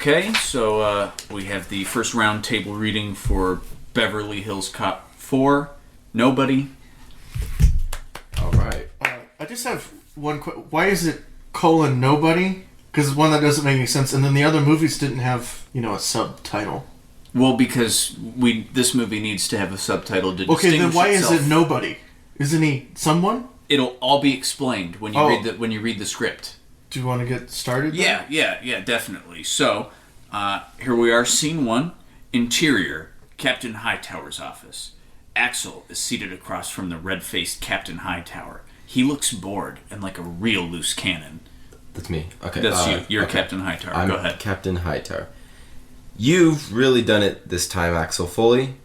Okay, so we have the first round table reading for Beverly Hills Cop 4, Nobody. All right. I just have one why is it :nobody? Because it's one that doesn't make any sense, and then the other movies didn't have, a subtitle. Well, because this movie needs to have a subtitle to distinguish then why itself. is it nobody? Isn't he someone? It'll all be explained when you read the script. Do you want to get started? Yeah, definitely. So, here we are, scene 1. Interior, Captain Hightower's office. Axel is seated across from the red-faced Captain Hightower. He looks bored and like a real loose cannon. That's me. Okay. That's you. You're okay. Captain Hightower. I'm Go ahead. Captain Hightower. You've really done it this time, Axel Foley.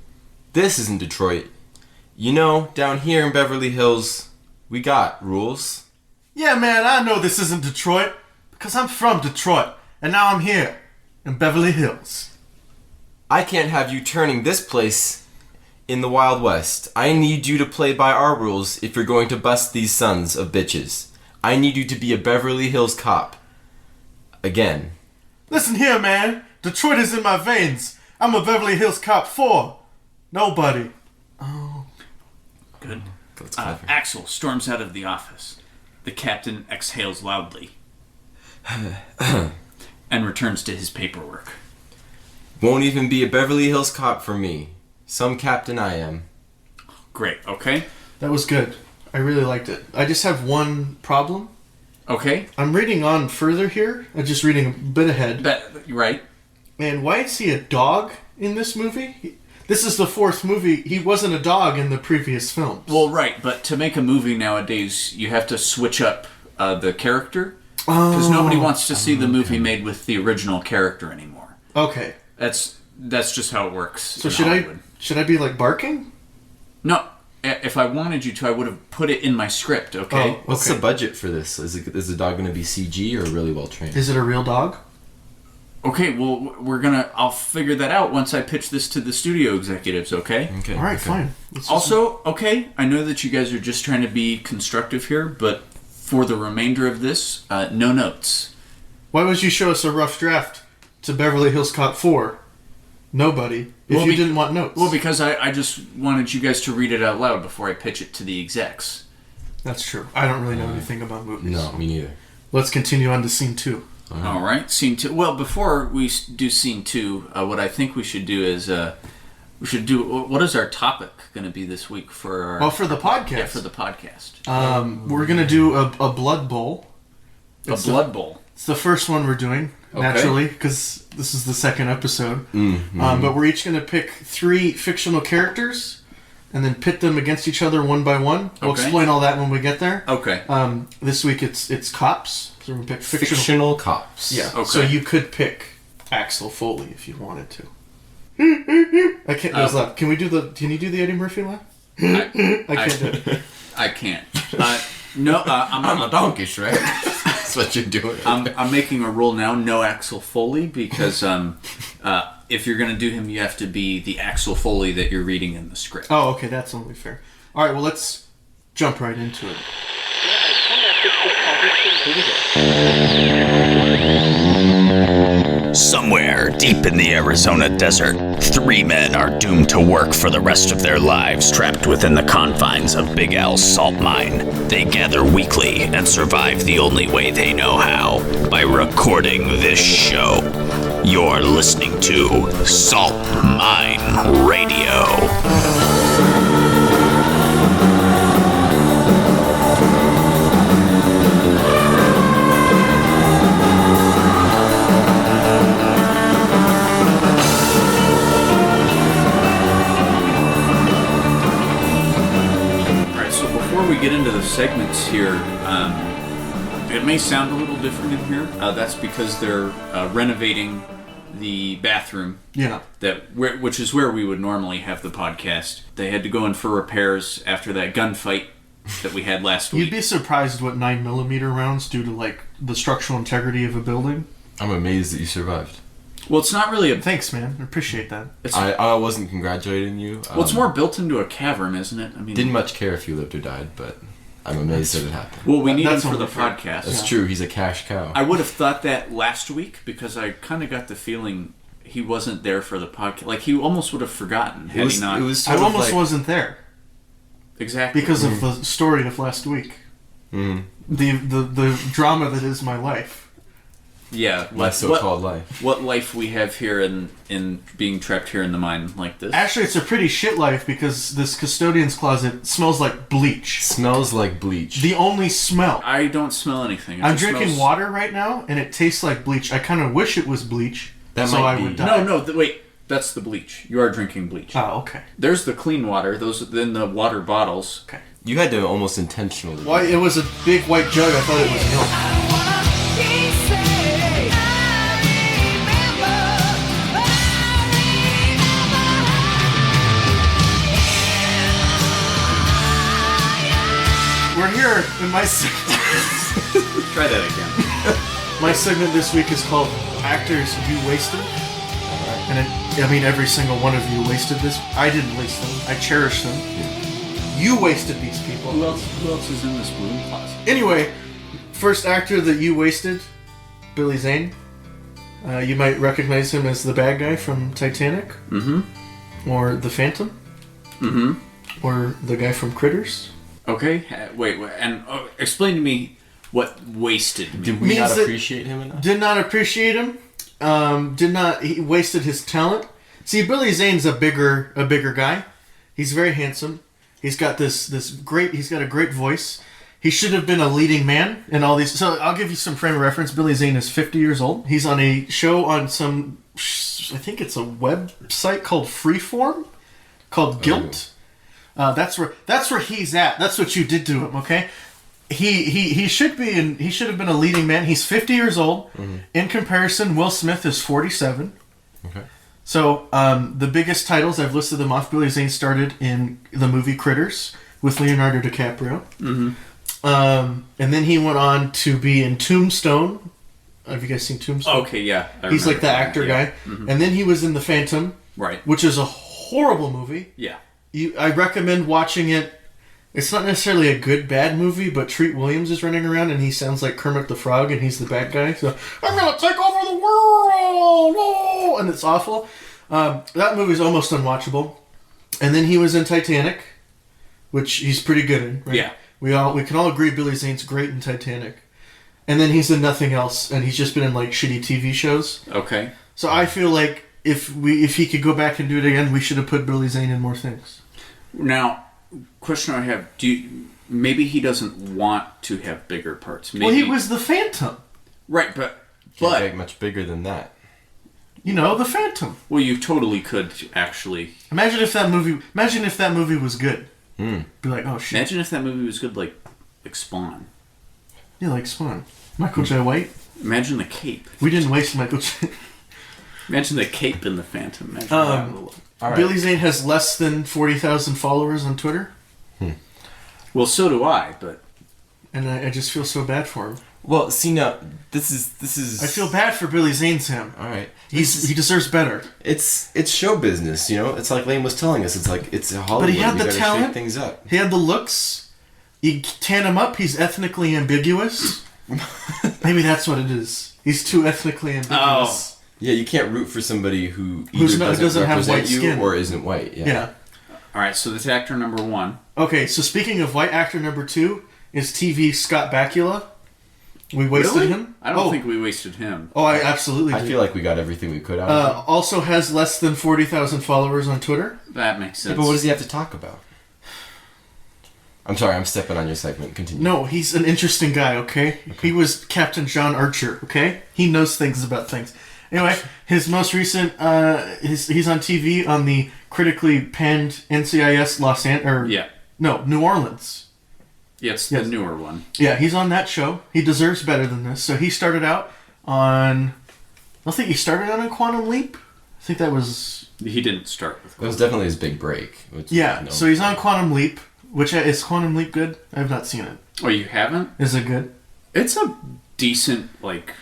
This isn't Detroit. Down here in Beverly Hills, we got rules. Yeah, man, I know this isn't Detroit, because I'm from Detroit, and now I'm here, in Beverly Hills. I can't have you turning this place in the Wild West. I need you to play by our rules if you're going to bust these sons of bitches. I need you to be a Beverly Hills cop. Again. Listen here, man. Detroit is in my veins. I'm a Beverly Hills Cop 4. Nobody. Oh. Good. Axel storms out of the office. The captain exhales loudly and returns to his paperwork. Won't even be a Beverly Hills cop for me. Some captain I am. Great, okay. That was good. I really liked it. I just have one problem. Okay. I'm reading on further here. I'm just reading a bit ahead. Right. And why is he a dog in this movie? This is the 4th movie. He wasn't a dog in the previous films. Well, right, but to make a movie nowadays, you have to switch up the character. Because nobody wants to see the movie made with the original character anymore. Okay. That's just how it works. So should I be like barking? No. If I wanted you to, I would have put it in my script, okay? Oh, What's the budget for this? Is the dog going to be CG or really well trained? Is it a real dog? Okay, well, I'll figure that out once I pitch this to the studio executives, okay? Okay. All right, fine. Also, okay, I know that you guys are just trying to be constructive here, but for the remainder of this, no notes. Why would you show us a rough draft to Beverly Hills Cop 4? Nobody. If you didn't want notes. Well, because I just wanted you guys to read it out loud before I pitch it to the execs. That's true. I don't really know anything about movies. No, me neither. Let's continue on to scene 2. All right, scene 2. Well, before we do scene 2, what I think we should do is what is our topic going to be this week for our... for the podcast. Yeah, for the podcast. We're going to do a blood bowl. Blood bowl. It's the first one we're doing, naturally, because this is the 2nd episode. Mm-hmm. But we're each going to pick 3 fictional characters and then pit them against each other one by one. We'll explain all that when we get there. Okay. This week it's cops. So we're going to pick fictional cops. Yeah. Okay. So you could pick Axel Foley if you wanted to. I can't. There's laugh. Can you do the Eddie Murphy laugh? I can't do it. I can't. No, I'm a donkey, Shrek. That's what you're doing. I'm making a rule now, no Axel Foley, because if you're going to do him, you have to be the Axel Foley that you're reading in the script. Oh, okay, that's only fair. All right, well, let's jump right into it. Somewhere deep in the Arizona desert, 3 men are doomed to work for the rest of their lives, trapped within the confines of Big Al's salt mine. They gather weekly and survive the only way they know how, by recording this show. You're listening to Salt Mine Radio. Get into the segments here. It may sound a little different in here. That's because they're renovating the bathroom. Yeah. Which is where we would normally have the podcast. They had to go in for repairs after that gunfight that we had last week. You'd be surprised what 9mm rounds do to like the structural integrity of a building. I'm amazed that you survived. Well, it's not really a... Thanks, man. I appreciate that. I wasn't congratulating you. Well, it's more built into a cavern, isn't it? I mean, didn't much care if you lived or died, but I'm amazed that it happened. Well, we need him That's for the only fair. podcast. That's true. He's a cash cow. I would have thought that last week because I kind of got the feeling he wasn't there for the podcast. Like he almost would have forgotten had he not. It was I sort of almost like, wasn't there Exactly. because of the story of last week. Mm, The drama that is my life. Yeah. my so-called life. What life we have here in being trapped here in the mine like this. Actually, it's a pretty shit life because this custodian's closet smells like bleach. Smells like bleach. The only smell. I don't smell anything. It I'm just drinking smells... water right now, and it tastes like bleach. I kind of wish it was bleach, That so might I be. would die. No, wait. That's the bleach. You are drinking bleach. Oh, okay. There's the clean water. Those in the water bottles. Okay. You had to almost intentionally. Why? It was a big white jug. I thought it was milk. We're here in my Try that again. my segment this week is called Actors You Wasted. And I mean, every single one of you wasted this. I didn't waste them. I cherish them. You wasted these people. Who else is in this room closet? Anyway, first actor that you wasted, Billy Zane. You might recognize him as the bad guy from Titanic. Mm-hmm. Or The Phantom. Mm-hmm. Or the guy from Critters. Okay. Wait. And explain to me what wasted means. Did we Means not that- appreciate him enough? Did not appreciate him. He wasted his talent. See, Billy Zane's a bigger guy. He's very handsome. He's got he's got a great voice. He should have been a leading man in all these. So I'll give you some frame of reference. Billy Zane is 50 years old. He's on a show on some, I think it's a website called Freeform, called Guilt. That's where he's at. That's what you did to him. Okay. He should have been a leading man. He's 50 years old. Mm-hmm. In comparison, Will Smith is 47. Okay. So the biggest titles, I've listed them off. Billy Zane started in the movie Critters with Leonardo DiCaprio. Mm-hmm. And then he went on to be in Tombstone. Have you guys seen Tombstone? Okay, yeah. He's like the actor guy. Mm-hmm. And then he was in The Phantom, Right. which is a horrible movie. Yeah. I recommend watching it. It's not necessarily a good, bad movie, but Treat Williams is running around and he sounds like Kermit the Frog and he's the bad guy. So, I'm going to take over the world! No! And it's awful. That movie's almost unwatchable. And then he was in Titanic, which he's pretty good in, right? Yeah. We can all agree Billy Zane's great in Titanic. And then he's in nothing else, and he's just been in like shitty TV shows. Okay. So I feel like if he could go back and do it again, we should have put Billy Zane in more things. Now, question I have: maybe he doesn't want to have bigger parts? Maybe, Well, he was the Phantom. right, but Can't get much bigger than that. You know, the Phantom. well, you totally could actually. Imagine if that movie was good. Mm. Be like, oh shit. Imagine if that movie was good, like Spawn. Yeah, like Spawn. Michael J. White. Imagine the cape. We didn't waste Michael J. Imagine the cape in the Phantom. Imagine that. All right. Billy Zane has less than 40,000 followers on Twitter, Well, so do I, but and I just feel so bad for him. Well, see now, this is. I feel bad for Billy Zane, Sam. All right. He deserves better. It's show business, you know. It's like Layne was telling us. It's like it's Hollywood. But he had we the gotta talent. shake things up. He had the looks. You tan him up, he's ethnically ambiguous. Maybe that's what it is. He's too ethnically ambiguous. Yeah, you can't root for somebody who Who's either not- doesn't doesn't have represent white you skin. or isn't white. Yeah. Yeah. all right. So that's actor number one. Okay, so speaking of white actor number 2 is TV Scott Bakula. We wasted Really? him. I don't think we wasted him. Oh, I absolutely I did. feel like we got everything we could out of him. Also has less than 40,000 followers on Twitter. That makes sense. But what does he have to talk about? I'm sorry, I'm stepping on your segment. Continue. No, he's an interesting guy, okay? He was Captain John Archer, okay? He knows things about things. Anyway, his most recent, he's on TV on the critically panned NCIS New Orleans. Yeah, it's Yes. the newer one. Yeah, he's on that show. He deserves better than this. So he started out on, I think he started out on Quantum Leap. I think that was, He didn't start with. That was definitely his big break. which, yeah. you know, So he's on Quantum Leap, which is Quantum Leap good? I have not seen it. Oh, you haven't? Is it good? It's a decent, like,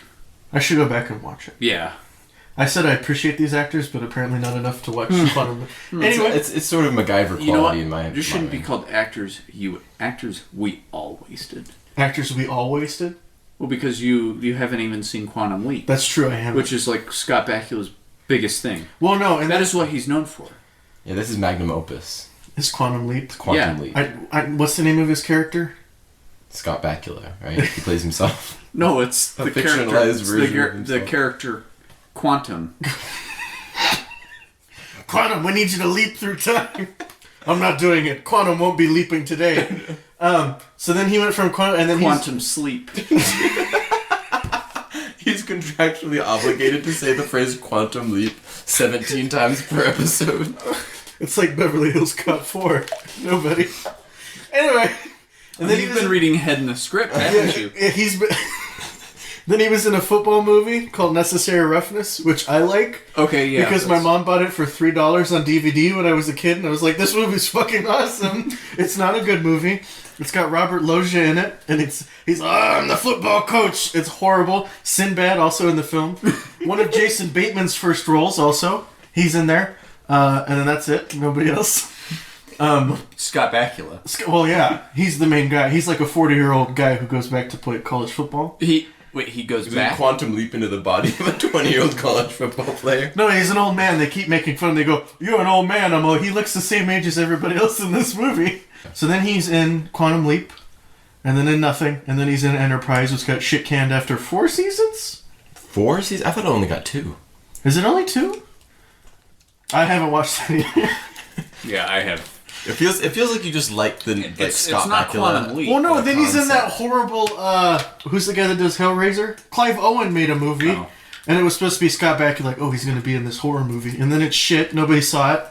I should go back and watch it. yeah. I said I appreciate these actors, but apparently not enough to watch Quantum. Anyway, It's sort of MacGyver quality You know what? in my You shouldn't be mind. called actors. Actors we all wasted. actors we all wasted. Well, because you haven't even seen Quantum Leap, That's true. I haven't. which is like Scott Bakula's biggest thing. well, no, and That is what he's known for. Yeah, this is magnum opus. is Quantum Leap. Quantum Yeah. Leap. What's the name of his character? Scott Bakula, right? He plays himself. No, it's A the fictionalized character. It's version of the himself. character Quantum. Quantum, we need you to leap through time. I'm not doing it. Quantum won't be leaping today. So then he went from Quantum, and then Quantum Sleep. He's contractually obligated to say the phrase quantum leap 17 times per episode. it's like Beverly Hills Cop 4. Nobody. Anyway, and then You've been reading ahead in the script, haven't you? he's been. Then he was in a football movie called Necessary Roughness, which I like. Okay, yeah. Because my mom bought it for $3 on DVD when I was a kid, and I was like, this movie's fucking awesome. It's not a good movie. It's got Robert Loggia in it, and he's I'm the football coach. It's horrible. Sinbad also in the film. One of Jason Bateman's first roles also. He's in there. And then that's it. Nobody else. Scott Bakula. Well, yeah. He's the main guy. He's like a 40-year-old guy who goes back to play college football. He goes He's back. a quantum leap into the body of a 20-year-old college football player. No, he's an old man. They keep making fun. They go, "You're an old man." I'm like, he looks the same age as everybody else in this movie. So then he's in Quantum Leap, and then in Nothing, and then he's in Enterprise, which got shit canned after 4 seasons. 4 seasons? I thought it only got 2. Is it only 2? I haven't watched that yet. Yeah, I have. It feels like you just like Scott it's not Bakula. Quantum Leap. Well, no, The then he's in that concept. horrible. Who's the guy that does Hellraiser? Clive Owen made a movie, and it was supposed to be Scott Bakula. Like, oh, he's going to be in this horror movie, and then it's shit. Nobody saw it.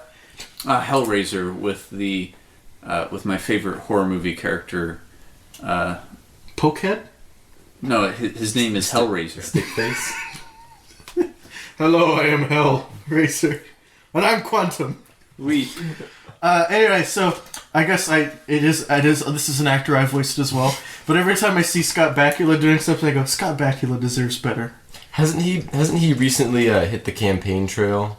Hellraiser with with my favorite horror movie character. Pokehead. No, his name is Hellraiser. Stickface. Hello, I am Hellraiser, and I'm Quantum. Anyway, so I guess this is an actor I've voiced as well. But every time I see Scott Bakula doing something, I go, Scott Bakula deserves better. Hasn't he recently hit the campaign trail?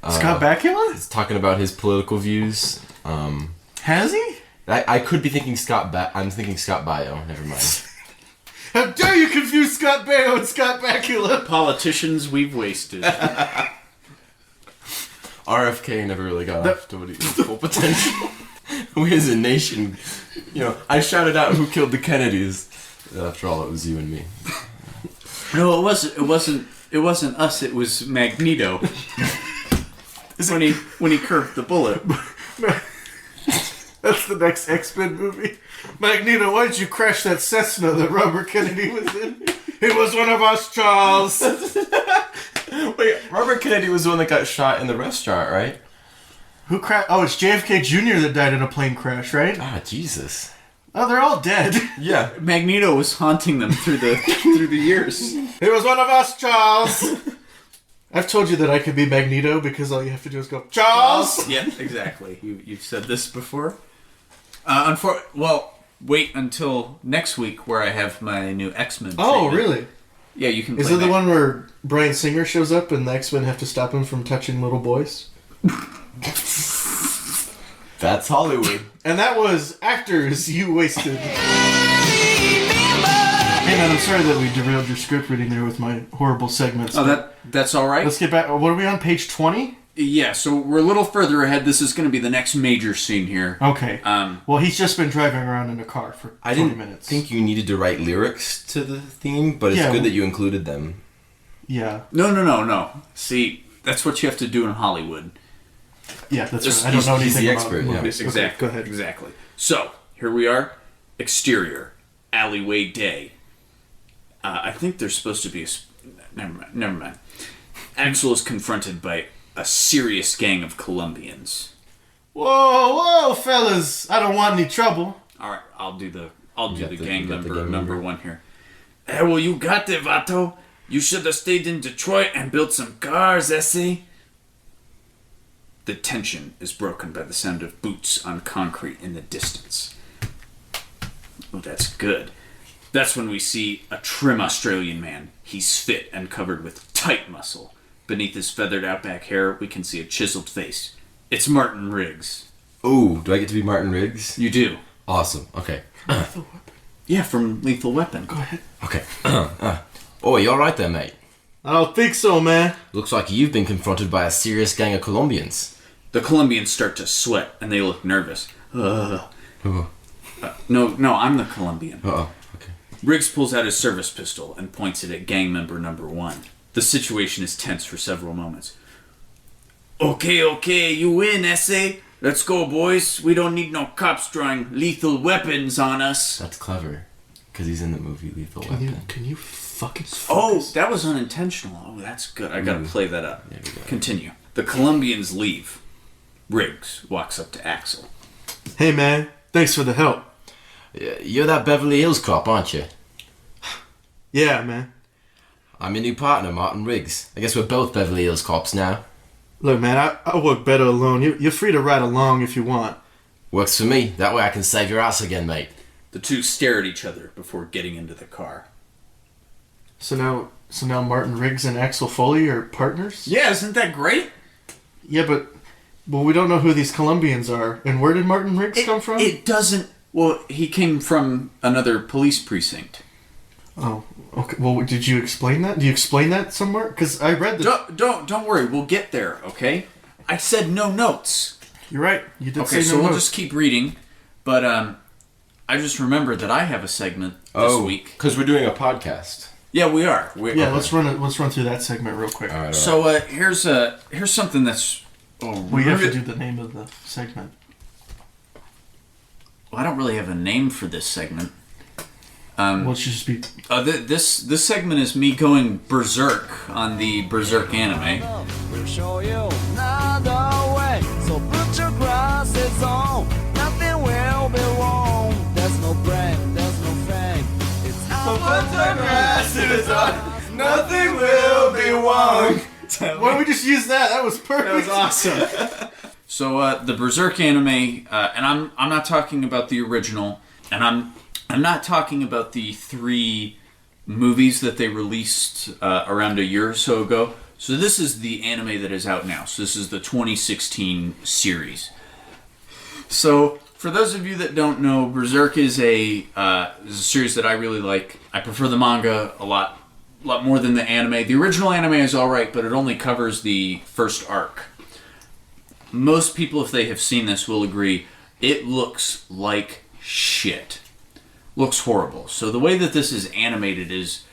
Scott Bakula? He's talking about his political views. Has he? I could be thinking I'm thinking Scott Baio. Never mind. How dare you confuse Scott Baio and Scott Bakula? Politicians we've wasted. RFK never really got off to his full potential. We as a nation, I shouted out who killed the Kennedys. After all, it was you and me. No, it wasn't us. It was Magneto. when he curved the bullet. That's the next X-Men movie. Magneto, why did you crash that Cessna that Robert Kennedy was in? It was one of us, Charles. Wait, Robert Kennedy was the one that got shot in the restaurant, right? Who crashed? Oh, it's JFK Jr. that died in a plane crash, right? Ah, Jesus. Oh, they're all dead. Yeah. Magneto was haunting them through the years. It was one of us, Charles. I've told you that I could be Magneto because all you have to do is go, Charles. Yeah, exactly. You've said this before. Wait until next week where I have my new X-Men. Oh, treatment. really? Yeah, you can. Is play it the Mag- one where Bryan Singer shows up and the X-Men have to stop him from touching little boys? That's Hollywood. And that was Actors You Wasted. Hey man, I'm sorry that we derailed your script reading there with my horrible segments. Oh, that's all right. Let's get back. What are we on, page 20? Yeah, so we're a little further ahead. This is going to be the next major scene here. Okay. Well, he's just been driving around in a car for 20 I didn't minutes. think you needed to write lyrics to the theme, but it's Yeah, good that you included them. Yeah. No. See, that's what you have to do in Hollywood. Yeah, that's Just- right. I don't know he's anything the about expert, yeah. movies. Exactly. Okay, go ahead. Exactly. So, here we are. Exterior. Alleyway day. I think there's supposed to be a... Never mind. Axel is confronted by a serious gang of Colombians. Whoa, fellas! I don't want any trouble. All right, I'll do the You gang got the member gang number member. one here. Hey, well, you got it, Vato. You should have stayed in Detroit and built some cars, Essie. The tension is broken by the sound of boots on concrete in the distance. Oh, that's good. That's when we see a trim Australian man. He's fit and covered with tight muscle. Beneath his feathered outback hair, we can see a chiseled face. It's Martin Riggs. Ooh, do I get to be Martin Riggs? You do. Awesome. Okay. Yeah, from Lethal Weapon. Go ahead. Okay. Oh, you alright there, mate? I don't think so, man. Looks like you've been confronted by a serious gang of Colombians. The Colombians start to sweat, and they look nervous. Oh. No, I'm the Colombian. Uh-oh. Okay. Riggs pulls out his service pistol and points it at gang member number 1. The situation is tense for several moments. Okay, you win, essay. Let's go, boys. We don't need no cops drawing lethal weapons on us. That's clever. Because he's in the movie Lethal Weapon. Can you fucking focus? Oh, that was unintentional. Oh, that's good. I gotta play that up. Yeah, we got it. Continue. The Colombians leave. Riggs walks up to Axel. Hey, man. Thanks for the help. You're that Beverly Hills cop, aren't you? Yeah, man. I'm your new partner, Martin Riggs. I guess we're both Beverly Hills cops now. Look, man, I work better alone. You're free to ride along if you want. Works for me. That way I can save your ass again, mate. The two stare at each other before getting into the car. So now Martin Riggs and Axel Foley are partners? Yeah, isn't that great? Yeah, but we don't know who these Colombians are. And where did Martin Riggs come from? It doesn't... Well, he came from another police precinct. Oh, okay. Well, did you explain that? Do you explain that somewhere? Because I read the... Don't worry. We'll get there, okay? I said no notes. You're right. You did say Okay, so no we'll notes. just keep reading. But I just remembered that I have a segment this week. because we're doing a podcast. Yeah, we are. Yeah, let's run through that segment real quick. All right. So here's something that's... We have to do the name of the segment. Well, I don't really have a name for this segment. Well, it should just be... This segment is me going berserk on the Berserk anime. We'll show you another way. So put your glasses on. Nothing will be wrong. There's no brain, there's no fame. It's Nothing will be wrong. Why don't we just use that? That was perfect. That was awesome. So the Berserk anime, and I'm not talking about the original, and I'm not talking about the 3 movies that they released around a year or so ago. So this is the anime that is out now. So this is the 2016 series. So for those of you that don't know, Berserk is a series that I really like. I prefer the manga a lot more than the anime. The original anime is alright, but it only covers the first arc. Most people, if they have seen this, will agree it looks like shit. Looks horrible. So the way that this is animated is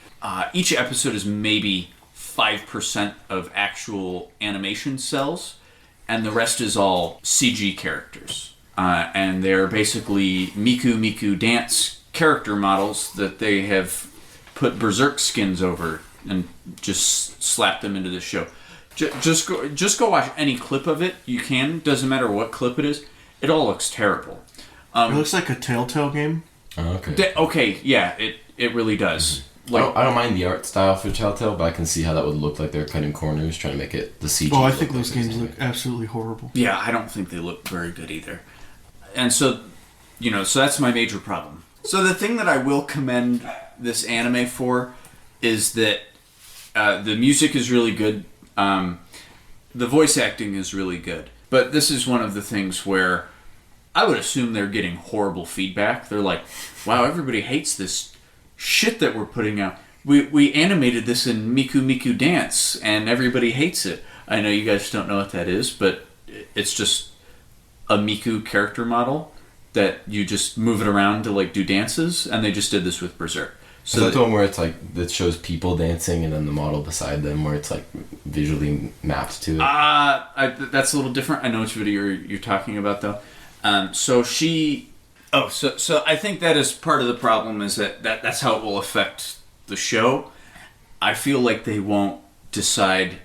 each episode is maybe 5% of actual animation cells, and the rest is all CG characters. And they're basically Miku dance character models that they have put Berserk skins over and just slap them into the show. Just go watch any clip of it you can. Doesn't matter what clip it is. It all looks terrible. It looks like a Telltale game. Oh, okay. Okay, yeah, it really does. Like, I don't mind the art style for Telltale, but I can see how that would look like they're cutting corners, trying to make it the CG. Oh, I think look those like games look absolutely horrible. yeah, I don't think they look very good either. And so, so that's my major problem. So the thing that I will commend this anime for is that the music is really good. The voice acting is really good. But this is one of the things where I would assume they're getting horrible feedback. They're like, wow, everybody hates this shit that we're putting out. We animated this in Miku Dance, and everybody hates it. I know you guys don't know what that is, but it's just a Miku character model that you just move it around to like do dances, and they just did this with Berserk. So is that the one where it's like that shows people dancing and then the model beside them, where it's like visually mapped to it? That's a little different. I know which video you're talking about though. So I think that is part of the problem, is that's how it will affect the show. I feel like they won't decide,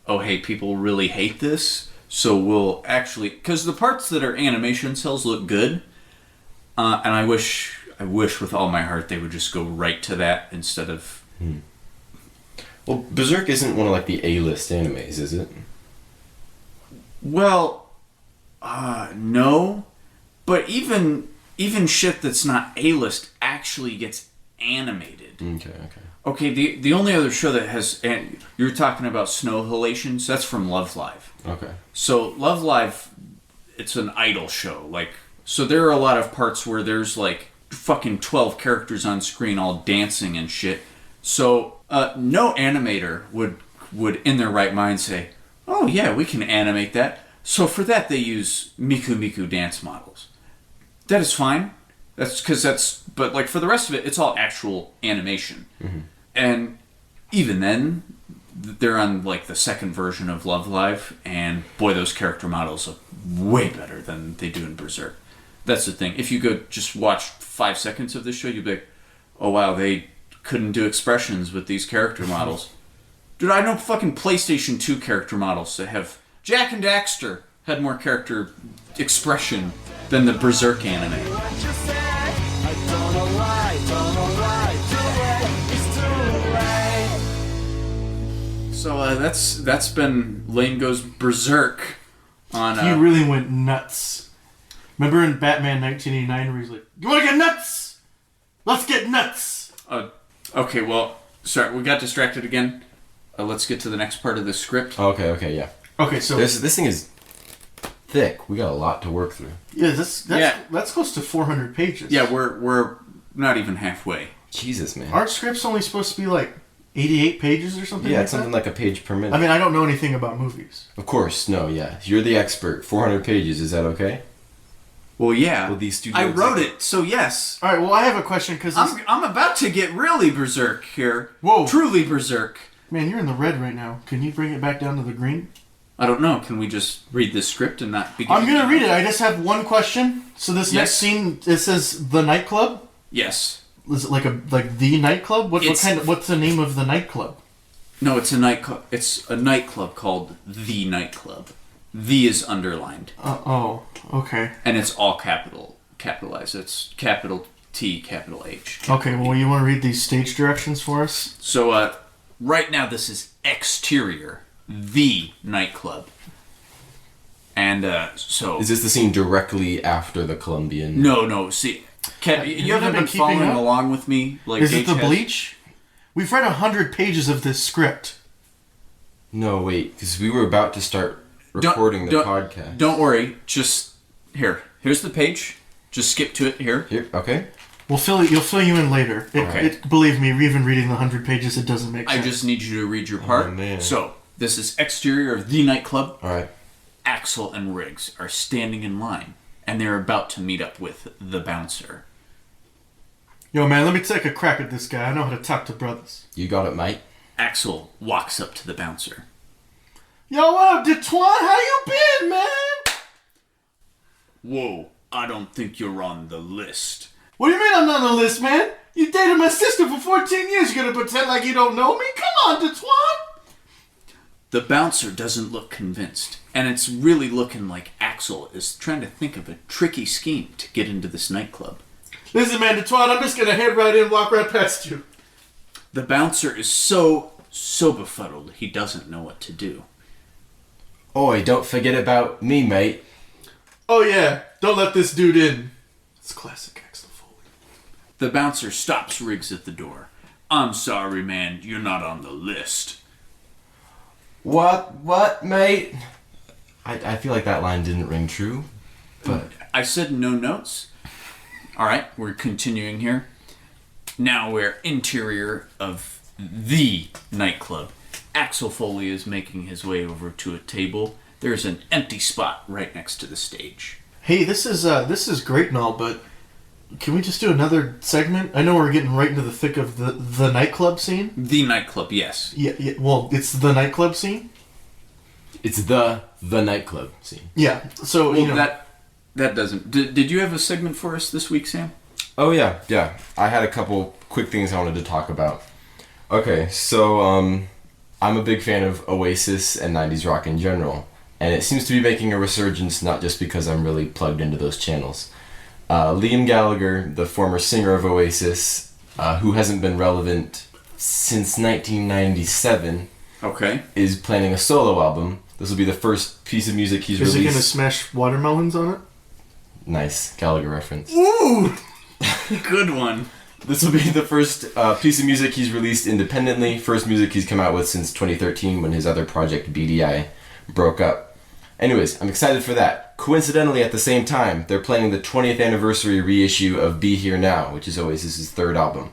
oh hey, people really hate this, so we'll actually, because the parts that are animation cells look good, and I wish with all my heart they would just go right to that instead of... Well, Berserk isn't one of like the A-list animes, is it? Well, no. But even shit that's not A-list actually gets animated. Okay. Okay, the only other show that has, and you're talking about snow halations, that's from Love Live. Okay. So Love Live, it's an idol show. Like, so there are a lot of parts where there's like fucking 12 characters on screen all dancing and shit. So no animator would in their right mind say, oh yeah, we can animate that. So for that they use Miku Miku dance models. That is fine. But like for the rest of it, it's all actual animation. Mm-hmm. And even then, they're on like the second version of Love Live, and boy, those character models look way better than they do in Berserk. That's the thing. If you go just watch 5 seconds of this show, you'll be like, oh wow, they couldn't do expressions with these character models. Dude, I know fucking PlayStation 2 character models that have... Jak and Daxter had more character expression than the Berserk anime. So that's been Layne Goes Berserk on... He really went nuts. Remember in Batman 1989 where he's like, you want to get nuts? Let's get nuts! Okay, well, sorry, we got distracted again. Let's get to the next part of the script. Okay, yeah. Okay, so... This thing is thick. We got a lot to work through. Yeah, that's close to 400 pages. Yeah, we're not even halfway. Jesus, man. Aren't scripts only supposed to be like 88 pages or something? Yeah, it's something like a page per minute. I mean, I don't know anything about movies. Of course, no, yeah. You're the expert. 400 pages, is that okay? Well, yeah. Well, these studio I wrote it, so yes. All right, well, I have a question because I'm about to get really berserk here. Whoa. Truly berserk. Man, you're in the red right now. Can you bring it back down to the green? I don't know. Can we just read this script and not begin? I'm going to read it. I just have one question. So this next scene, it says the nightclub? Yes. Is it like the nightclub? What's the name of the nightclub? No, it's a nightclub. It's a nightclub called The Nightclub. The is underlined. Oh, okay. And it's all capitalized. It's capital T, capital H. Okay, well, you want to read these stage directions for us? So, right now this is exterior, The Nightclub. And, so... Is this the scene directly after the Colombian? No, see... you haven't been following along with me? Like is it the Bleach? We've read 100 pages of this script. No, wait, because we were about to start recording the podcast. Don't worry, just... Here's the page. Just skip to it here. Here, okay. You'll fill you in later. Believe me, even reading the 100 pages, it doesn't make sense. I just need you to read your part. Oh, man. So, this is exterior of The Nightclub. Alright. Axel and Riggs are standing in line, and they're about to meet up with the bouncer. Yo, man, let me take a crack at this guy. I know how to talk to brothers. You got it, mate. Axel walks up to the bouncer. Yo, what up, Detwan? How you been, man? Whoa, I don't think you're on the list. What do you mean I'm not on the list, man? You dated my sister for 14 years. You gonna pretend like you don't know me? Come on, Detwan. The bouncer doesn't look convinced, and it's really looking like Axel is trying to think of a tricky scheme to get into this nightclub. Listen, man, Detwan, I'm just gonna head right in and walk right past you. The bouncer is so befuddled, he doesn't know what to do. Oi, don't forget about me, mate. Oh, yeah. Don't let this dude in. It's classic Axel Foley. The bouncer stops Riggs at the door. I'm sorry, man. You're not on the list. What, mate? I feel like that line didn't ring true, but... I said no notes. Alright, we're continuing here. Now we're interior of the nightclub. Axel Foley is making his way over to a table. There's an empty spot right next to the stage. Hey, this is great and all, but can we just do another segment? I know we're getting right into the thick of the nightclub scene. The nightclub, yes. Yeah. Well, it's the nightclub scene. It's the nightclub scene. Yeah. So well, that doesn't. Did you have a segment for us this week, Sam? Oh yeah. I had a couple quick things I wanted to talk about. Okay, so I'm a big fan of Oasis and 90s rock in general. And it seems to be making a resurgence, not just because I'm really plugged into those channels. Liam Gallagher, the former singer of Oasis, who hasn't been relevant since 1997, is planning a solo album. This will be the first piece of music he's released. Is he going to smash watermelons on it? Nice Gallagher reference. Ooh! Good one. This will be the first piece of music he's released independently. First music he's come out with since 2013 when his other project, BDI, broke up. Anyways, I'm excited for that. Coincidentally, at the same time, they're planning the 20th anniversary reissue of Be Here Now, which is Oasis' third album.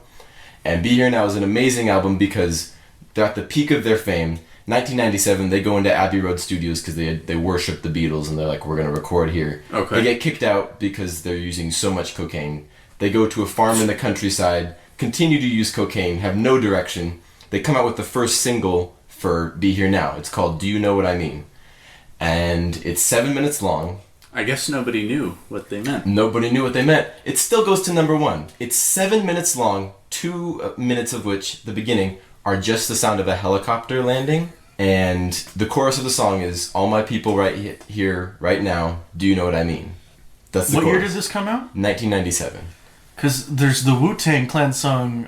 And Be Here Now is an amazing album because they're at the peak of their fame. 1997, they go into Abbey Road Studios because they worship the Beatles and they're like, we're going to record here. Okay. They get kicked out because they're using so much cocaine. They go to a farm in the countryside, continue to use cocaine, have no direction. They come out with the first single for Be Here Now. It's called Do You Know What I Mean? And it's 7 minutes long. I guess nobody knew what they meant. Nobody knew what they meant. It still goes to number one. It's 7 minutes long, 2 minutes of which, the beginning, are just the sound of a helicopter landing. And the chorus of the song is, all my people right here, right now, do you know what I mean? That's the What year chorus. did this come out? 1997. Because there's the Wu-Tang Clan song,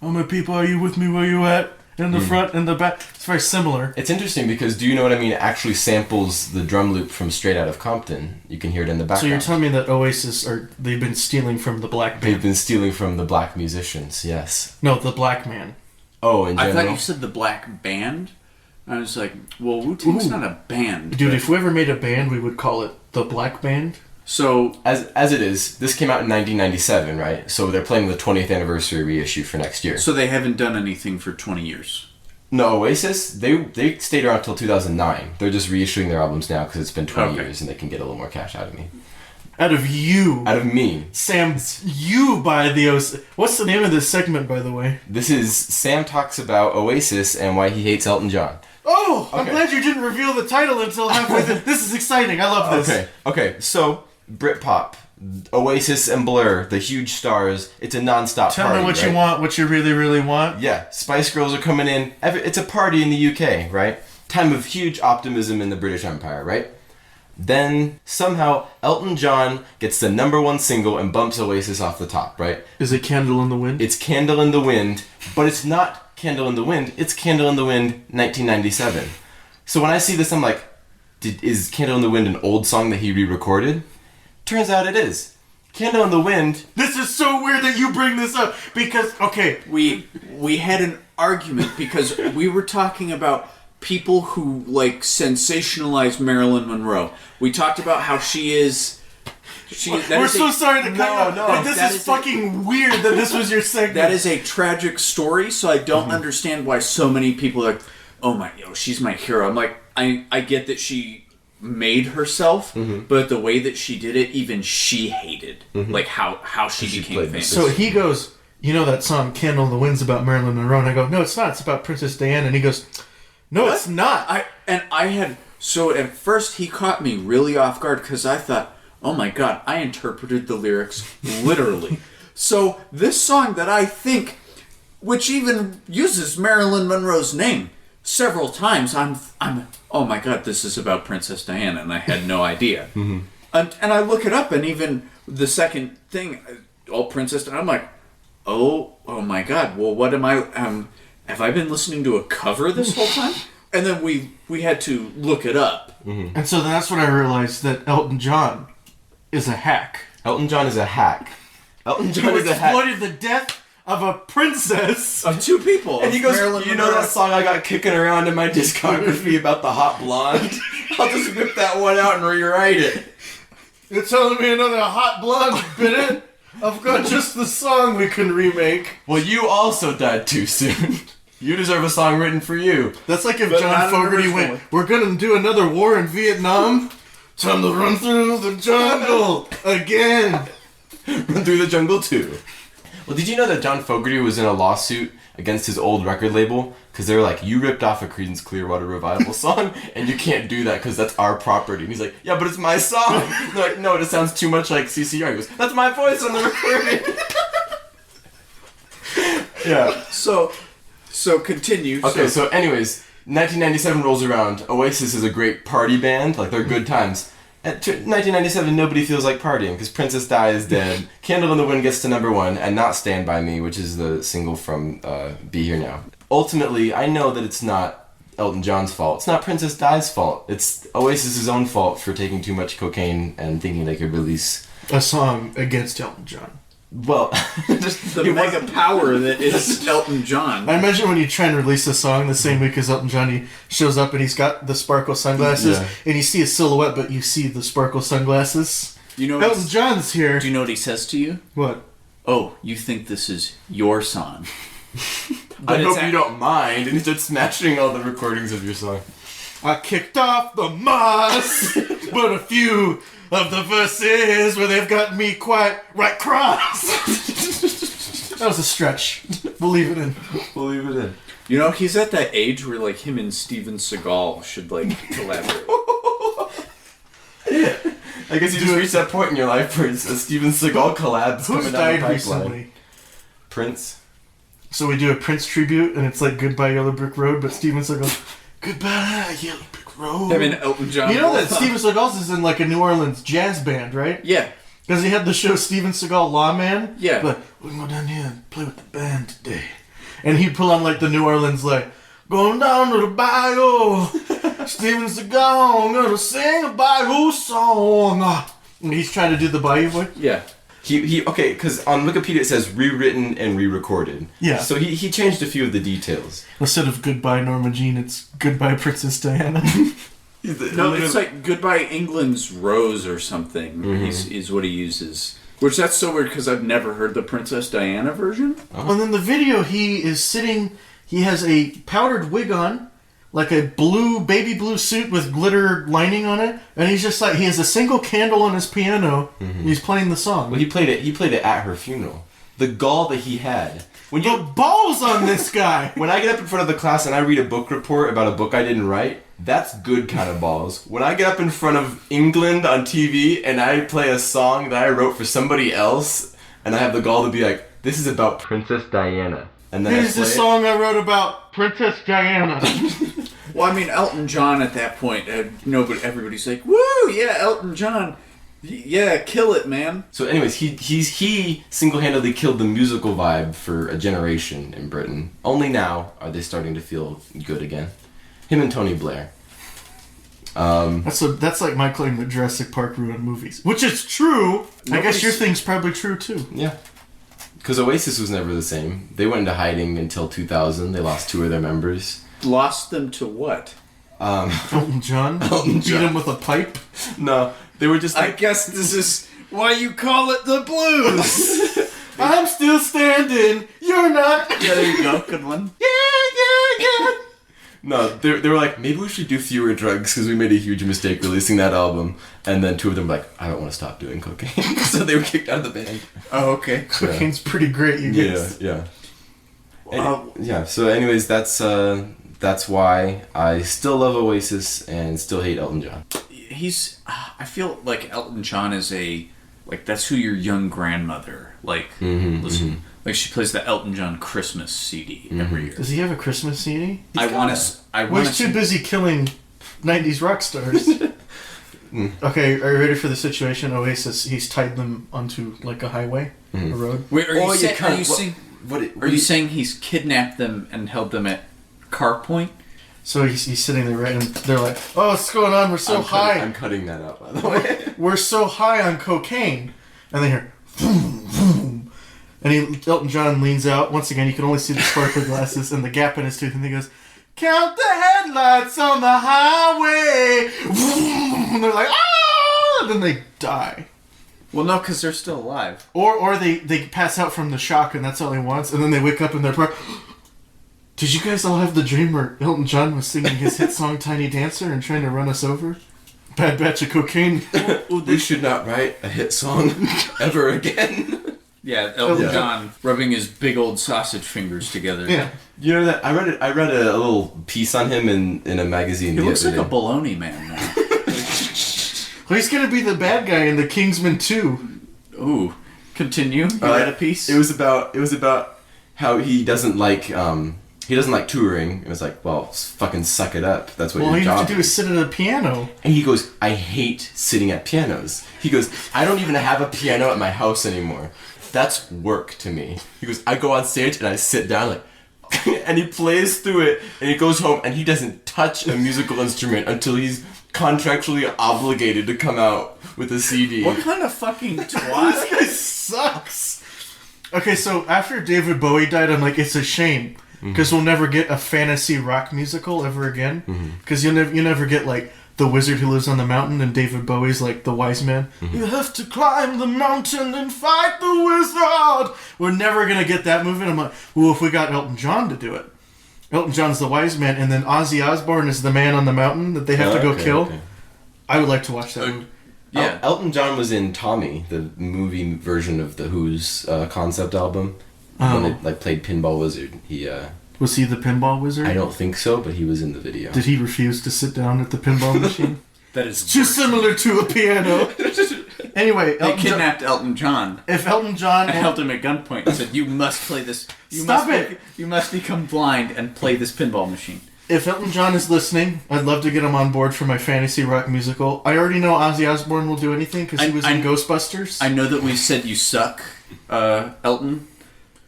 all my people, are you with me where you at? In the front, in the back. It's very similar. It's interesting because Do You Know What I Mean actually samples the drum loop from Straight Outta Compton. You can hear it in the background. So you're telling me that Oasis, they've been stealing from the black They've band? been stealing from the black musicians, yes. No, the black man. Oh, in I general? thought you said the Black Band. I was like, well, Wu-Tang's Ooh. not a band. Dude, but- if we ever made a band, we would call it the Black Band. So, As it is, this came out in 1997, right? So they're playing the 20th anniversary reissue for next year. so they haven't done anything for 20 years. No, Oasis, they stayed around until 2009. They're just reissuing their albums now because it's been 20 Okay. years and they can get a little more cash out of me. Out of you. Out of me. Sam, you buy the Oasis. What's the name of this segment, by the way? This is Sam talks about Oasis and why he hates Elton John. Oh, I'm Okay. glad you didn't reveal the title until halfway through. This is exciting. I love this. Okay. So Britpop, Oasis and Blur, the huge stars. It's a non-stop Tell party. me what right? you want, what you really, really want. Yeah, Spice Girls are coming in. It's a party in the UK, right? Time of huge optimism in the British Empire, right? Then somehow Elton John gets the #1 single and bumps Oasis off the top, right? Is it Candle in the Wind? It's Candle in the Wind, but it's not Candle in the Wind. It's Candle in the Wind 1997. So when I see this, I'm like, is Candle in the Wind an old song that he re-recorded? Turns out it is. Candle in the Wind. This is so weird that you bring this up because, okay, We had an argument because we were talking about people who like sensationalize Marilyn Monroe. We talked about how she is. we're so sorry to cut you off, no, but this that is is fucking weird that this was your segment. That is a tragic story, so I don't understand why so many people are like, oh my, she's my hero. I'm like, I get that she made herself, but the way that she did it, even she hated, like how she became played famous. So he goes, you know that song Candle in the Wind's about Marilyn Monroe? And I go, no, it's not. It's about Princess Diana. And he goes, no, it's not. So at first he caught me really off guard because I thought, oh my god, I interpreted the lyrics literally. So this song that I think, which even uses Marilyn Monroe's name several times, I'm oh my god, this is about Princess Diana, and I had no idea. And I look it up, and even the second thing, Princess Diana, I'm like, oh my god, well what am I, have I been listening to a cover this whole time? And then we had to look it up. And so that's when I realized that Elton John is a hack. Elton John is a hack. Elton John Who is a hack. exploited the death of a princess. Of two people. And he goes, Marilyn you know Monroe. that song I got kicking around in my discography about the hot blonde? I'll just whip that one out and rewrite it. You're telling me another hot blonde bit it? I've got just the song we can remake. Well, you also died too soon. You deserve a song written for you. That's like if But John not an Fogerty original went, one. we're gonna do another war in Vietnam. Time to run through the jungle again. Run Through the Jungle 2. Well, did you know that John Fogerty was in a lawsuit against his old record label? Because they were like, you ripped off a Creedence Clearwater Revival song, and you can't do that because that's our property. And he's like, yeah, but it's my song. They're like, no, it sounds too much like CCR. He goes, that's my voice on the recording. Yeah. So continue. Okay, so anyways, 1997 rolls around. Oasis is a great party band. Like, they're good times. At 1997, nobody feels like partying because Princess Di is dead. Candle in the Wind gets to '1, and not Stand By Me, which is the single from Be Here Now. Ultimately, I know that it's not Elton John's fault. It's not Princess Di's fault. It's Oasis's own fault for taking too much cocaine and thinking they could release... A song against Elton John. Well, The mega power that is Elton John. I imagine when you try and release a song the same week as Elton John, he shows up and he's got the sparkle sunglasses, and you see a silhouette, but you see the sparkle sunglasses. You know Elton John's here. Do you know what he says to you? What? Oh, you think this is your song? I hope you don't mind. And he starts smashing all the recordings of your song. I kicked off the moss, but a few of the verses where they've got me quite right cross. That was a stretch. We'll leave it in. We'll leave it in. You know, he's at that age where like him and Steven Seagal should like collaborate. I guess you just reached that point in your life where it's a Steven Seagal collab's Who's coming down the died pipeline. recently? Prince. So we do a Prince tribute, and it's like Goodbye Yellow Brick Road, but Steven Seagal, Goodbye Yellow Brick Road. Him and Elton John. You know that Steven Seagal's is in like a New Orleans jazz band, right? Yeah. Because he had the show Steven Seagal Lawman. Yeah. But we can go down here and play with the band today. And he'd pull on like the New Orleans like, going down to the bayou, Steven Seagal gonna sing a bayou song. And he's trying to do the bayou voice. Yeah. Okay, because on Wikipedia it says rewritten and re-recorded. Yeah. So he changed a few of the details. Instead of Goodbye Norma Jean, it's Goodbye Princess Diana. No, it's like Goodbye England's Rose or something is what he uses. Which that's so weird because I've never heard the Princess Diana version. Oh. And then the video, he is sitting, he has a powdered wig on, like a baby blue suit with glitter lining on it, and he's just like, he has a single candle on his piano, and he's playing the song. Well, he played it at her funeral. The gall that he had. The balls on this guy! When I get up in front of the class and I read a book report about a book I didn't write, that's good kind of balls. When I get up in front of England on TV and I play a song that I wrote for somebody else, and I have the gall to be like, this is about Princess Diana. And then Here's the song I wrote about Princess Diana. Well, I mean, Elton John at that point, everybody's like, woo, yeah, Elton John. Yeah, kill it, man. So anyways, he single-handedly killed the musical vibe for a generation in Britain. Only now are they starting to feel good again. Him and Tony Blair. That's like my claim that Jurassic Park ruined movies. Which is true. I guess your thing's probably true, too. Yeah. Because Oasis was never the same. They went into hiding until 2000. They lost 2 of their members. Lost them to what? Elton John? Elton Beat John. him with a pipe? No, they were just I like... guess this is why you call it the blues. I'm still standing. You're not. Yeah, there you go. Good one. Yeah. No, they were like, maybe we should do fewer drugs because we made a huge mistake releasing that album. And then 2 of them were like, I don't want to stop doing cocaine. So they were kicked out of the band. Oh, okay. Cocaine's pretty great, you guys. Yeah. Yeah, so anyways, that's why I still love Oasis and still hate Elton John. I feel like Elton John is that's who your young grandmother, listen. Like, she plays the Elton John Christmas CD every year. Does he have a Christmas CD? He's too busy killing 90s rock stars. Okay, are you ready for the situation? Oasis, he's tied them onto, like, a highway, a road. Wait, are you saying he's kidnapped them and held them at car point? So he's sitting there, right, and they're like, oh, what's going on? We're so high. I'm cutting that out, by the way. We're so high on cocaine. And they hear, boom, boom. And Elton John leans out. Once again, you can only see the sparkly glasses and the gap in his tooth. And he goes, count the headlights on the highway. And they're like, ah! And then they die. Well, no, because they're still alive. Or they pass out from the shock, and that's all he wants. And then they wake up in their park. Did you guys all have the dream where Elton John was singing his hit song Tiny Dancer and trying to run us over? Bad batch of cocaine. We should not write a hit song ever again. Yeah, Elton John rubbing his big old sausage fingers together. Yeah. You know that I read a little piece on him in a magazine. He looks like a baloney man now. Well, he's gonna be the bad guy in the Kingsman 2. Ooh. Continue. You read a piece? It was about how he doesn't like touring. It was like, well, fucking suck it up. That's what your all you job have to do is sit at a piano. And he goes, I hate sitting at pianos. He goes, I don't even have a piano at my house anymore. That's work to me. He goes, I go on stage and I sit down like, and he plays through it, and he goes home and he doesn't touch a musical instrument until he's contractually obligated to come out with a CD. What kind of fucking twat? This guy sucks. Okay, so after David Bowie died, I'm like, it's a shame. Because we'll never get a fantasy rock musical ever again. Because you never get, like, the wizard who lives on the mountain and David Bowie's, like, the wise man. You have to climb the mountain and fight the wizard! We're never going to get that movie. And I'm like, well, if we got Elton John to do it. Elton John's the wise man, and then Ozzy Osbourne is the man on the mountain that they have to go kill. Okay. I would like to watch that movie. Yeah. Elton John was in Tommy, the movie version of the Who's concept album. When they like played Pinball Wizard. Was he the pinball wizard? I don't think so, but he was in the video. Did he refuse to sit down at the pinball machine? That is too similar to a piano. Anyway, they kidnapped Elton John. If Elton John held him at gunpoint and said, "You must play this. You must become blind and play this pinball machine." If Elton John is listening, I'd love to get him on board for my fantasy rock musical. I already know Ozzy Osbourne will do anything because he was in Ghostbusters. I know that we said you suck, Elton.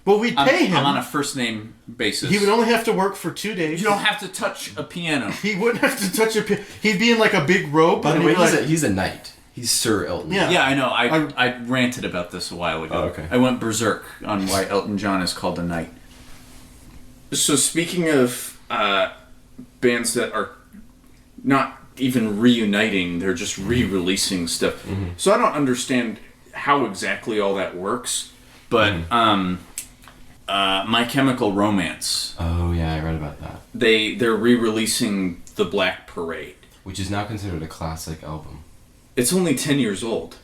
Well, we'd pay him. I'm on a first name basis. He would only have to work for 2 days. You don't have to touch a piano. He wouldn't have to touch a piano. He'd be in like a big robe. By the way, he's a knight. He's Sir Elton. Yeah, I know. I ranted about this a while ago. Oh, okay. I went berserk on why Elton John is called a knight. So speaking of bands that are not even reuniting, they're just re-releasing stuff. Mm-hmm. So I don't understand how exactly all that works, but My Chemical Romance. Oh yeah, I read about that. They're re-releasing The Black Parade, which is now considered a classic album. It's only 10 years old.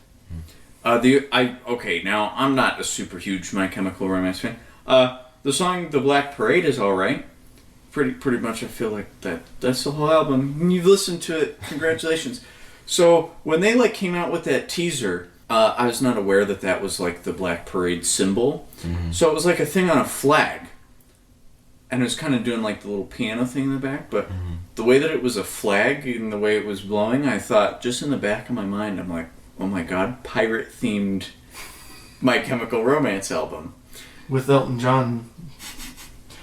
Now I'm not a super huge My Chemical Romance fan. The song "The Black Parade" is all right. Pretty much, I feel like that's the whole album. When you've listened to it, congratulations. So when they came out with that teaser, I was not aware that was the Black Parade symbol. Mm-hmm. So it was like a thing on a flag, and it was kind of doing the little piano thing in the back. But the way that it was a flag and the way it was blowing, I thought just in the back of my mind, I'm like, oh my god, pirate themed My Chemical Romance album with Elton John.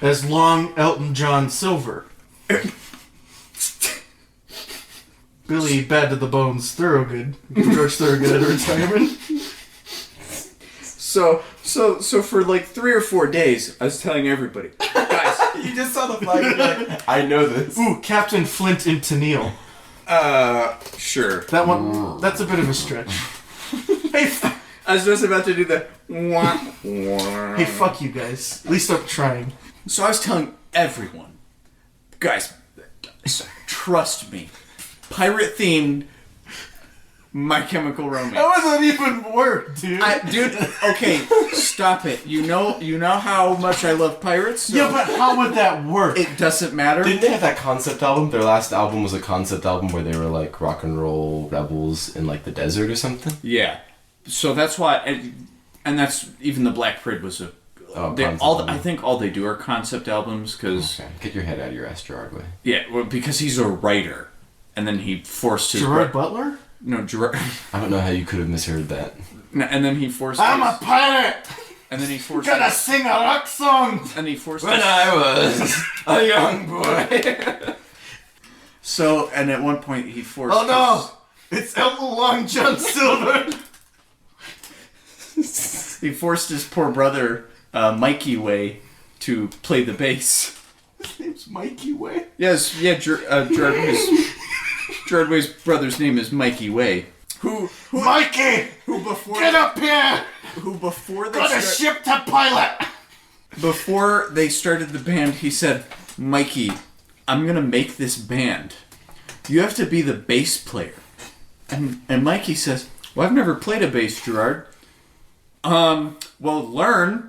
As long Elton John Silver. Billy Bad to the Bones Thorogood. George Thorogood at retirement. So for 3 or 4 days, I was telling everybody, guys, you just saw the flag and you're like, I know this. Ooh, Captain Flint and Tennille. Sure. That one, that's a bit of a stretch. Hey, I was just about to do the hey, fuck you guys. At least I'm trying. So I was telling everyone, guys, trust me, pirate-themed My Chemical Romance. That wasn't even work, dude. Dude, okay, stop it. You know how much I love pirates? So yeah, but how would that work? It doesn't matter. Didn't they have that concept album? Their last album was a concept album where they were rock and roll rebels in the desert or something? Yeah. So that's why, and that's, even the Black Parade was a... I think all they do are concept albums because... Okay. Get your head out of your ass, Gerard way. Yeah, well, because he's a writer. And then he forced his... Gerard Butler? No, Gerard... I don't know how you could have misheard that. No, and then he forced I'm a pirate! And then he forced... Gonna sing a rock song! And he forced... When I was a young boy. So, and at one point he forced... Oh no! It's Elton Long John Silver! He forced his poor brother... Mikey Way to play the bass. His name's Mikey Way? Yes, yeah, Gerard Way's brother's name is Mikey Way. Who Mikey! Who before... Get up here! Who before they got a ship to pilot! Before they started the band, he said, Mikey, I'm gonna make this band. You have to be the bass player. And Mikey says, well, I've never played a bass, Gerard. Well, learn.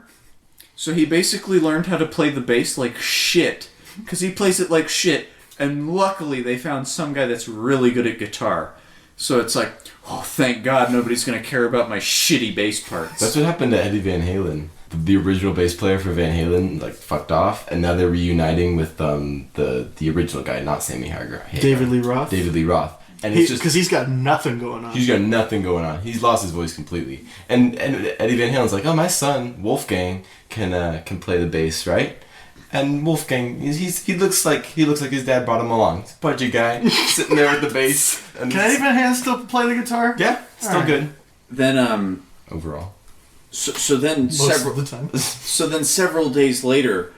So he basically learned how to play the bass like shit. Because he plays it like shit. And luckily they found some guy that's really good at guitar. So it's like, oh, thank God nobody's going to care about my shitty bass parts. That's what happened to Eddie Van Halen. The original bass player for Van Halen fucked off. And now they're reuniting with the original guy, not Sammy Hagar. David Lee Roth? David Lee Roth. And it's just... Because he's got nothing going on. He's got nothing going on. He's lost his voice completely. And Eddie Van Halen's like, oh, my son, Wolfgang, can play the bass, right? And Wolfgang, he looks like his dad brought him along. He's a pudgy guy, sitting there with the bass. And can Eddie Van Halen still play the guitar? Yeah, still good. Then, overall. So then Most of the time. So then several days later,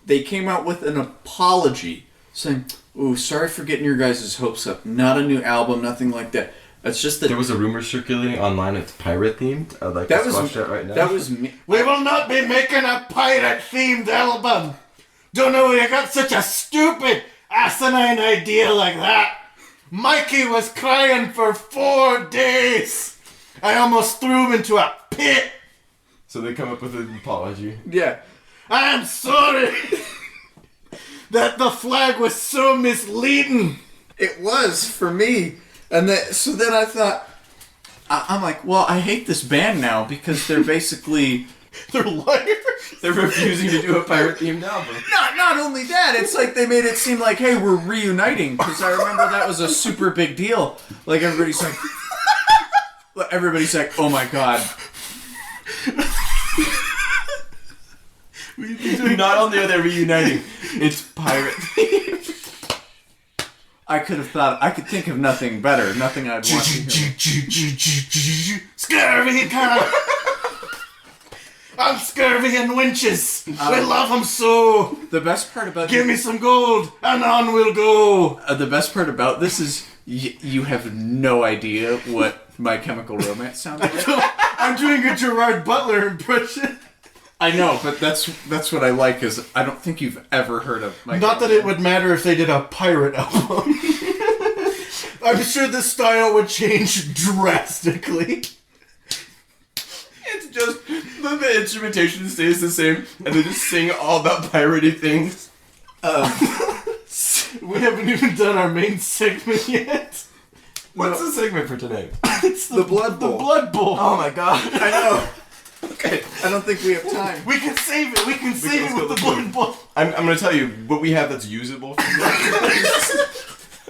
they came out with an apology saying, "Ooh, sorry for getting your guys' hopes up. Not a new album, nothing like that. It's just that There was a rumor circulating online it's pirate themed. I'd like to squash that right now. That was me. We will not be making a pirate-themed album. Don't know where you got such a stupid, asinine idea like that. Mikey was crying for 4 days. I almost threw him into a pit. So they come up with an apology. Yeah. I'm sorry that the flag was so misleading. It was for me. And so then I thought, I'm like, well, I hate this band now because they're basically... They're liars. They're refusing to do a pirate themed album. Not only that, it's like they made it seem like, hey, we're reuniting. Because I remember that was a super big deal. Like, everybody's like, oh my god. Not only are they reuniting, it's pirate themed. I could think of nothing better. Nothing I'd want to hear. Scurvy car. I'm Scurvy and Winches. We love them so. The best part about Give me some gold, and on we'll go. The best part about this is you have no idea what My Chemical Romance sounds like. I'm doing a Gerard Butler impression. I know, but that's what I like. Is I don't think you've ever heard of My Not that it would matter if they did a pirate album. I'm sure the style would change drastically. It's just the instrumentation stays the same, and they just sing all about piratey things. We haven't even done our main segment yet. What's the segment for tonight? It's The Blood Bowl. The Blood Bowl. Oh my god! I know. Okay, I don't think we have time. We can save it. We can save it let's with go, the let's Blood Bowl. I'm gonna tell you what we have that's usable.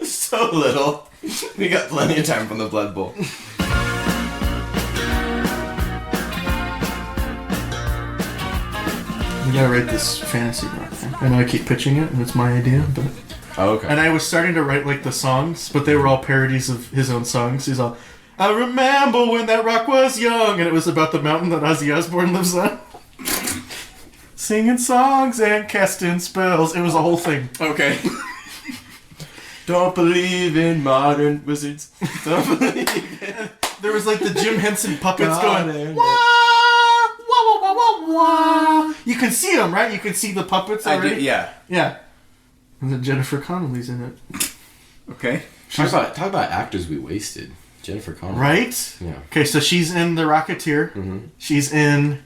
So little. We got plenty of time from the Blood Bowl. We gotta write this fantasy rock thing. I know I keep pitching it, and it's my idea, but... Oh, okay. And I was starting to write, like, the songs, but they were all parodies of his own songs. He's all, I remember when that rock was young, and it was about the mountain that Ozzy Osbourne lives on. Singing songs and casting spells. It was a whole thing. Okay. Don't believe in modern wizards. Don't believe in... There was, like, the Jim Henson puppets God, going, man. wah, wah, wah, wah, wah, wah. You can see them, right? You can see the puppets I already? did, yeah. Yeah. And then Jennifer Connelly's in it. Okay. Talk about actors we wasted. Jennifer Connelly. Right? Yeah. Okay, so she's in The Rocketeer. Mm-hmm. She's in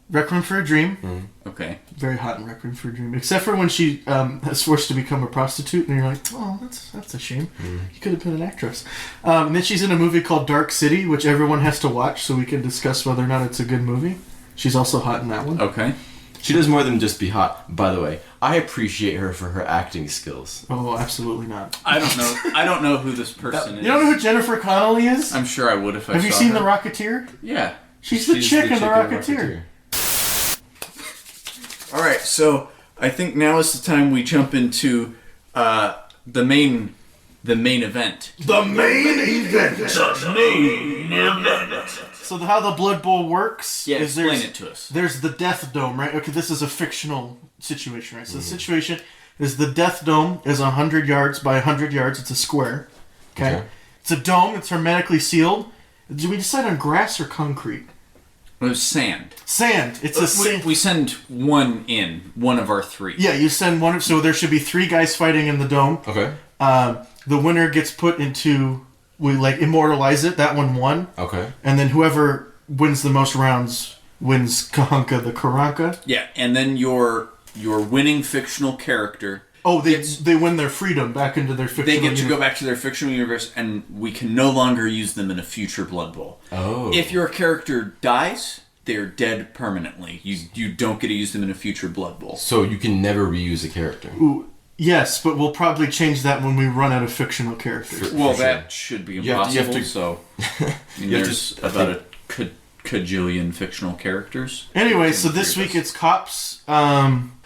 Requiem for a Dream. Mm-hmm. Okay. Very hot in Requiem for a Dream. Except for when she is forced to become a prostitute, and you're like, oh, that's a shame. You could have been an actress. And then she's in a movie called Dark City, which everyone has to watch so we can discuss whether or not it's a good movie. She's also hot in that one. Okay. She does more than just be hot. By the way, I appreciate her for her acting skills. Oh, absolutely not. I don't know who this person is. You don't know who Jennifer Connelly is? I'm sure I would if I Have saw you seen her. The Rocketeer? Yeah. She's the chick in The Rocketeer. All right, so I think now is the time we jump into the main event. The main event! So how the Blood Bowl works Yeah, is explain it to us. There's the Death Dome, right? Okay, this is a fictional situation, right? So the situation is the Death Dome is 100 yards by 100 yards. It's a square. Okay? It's a dome. It's hermetically sealed. Did we decide on grass or concrete? It was sand. Sand. It's a sand. We send one of our three. Yeah, you send one. So there should be 3 guys fighting in the dome. Okay. The winner gets put into... We, immortalize it. That one won. Okay. And then whoever wins the most rounds wins Kahunka the Karanka. Yeah, and then your winning fictional character... Oh, they win their freedom back into their fictional They get to universe. go back to their fictional universe, and we can no longer use them in a future Blood Bowl. Oh. If your character dies, they're dead permanently. You don't get to use them in a future Blood Bowl. So you can never reuse a character. Ooh, yes, but we'll probably change that when we run out of fictional characters. Well, sure. that should be You have to- impossible, you have to- so... I mean, you have there's to- I about a cajillion fictional characters. Anyway, so this week it's cops.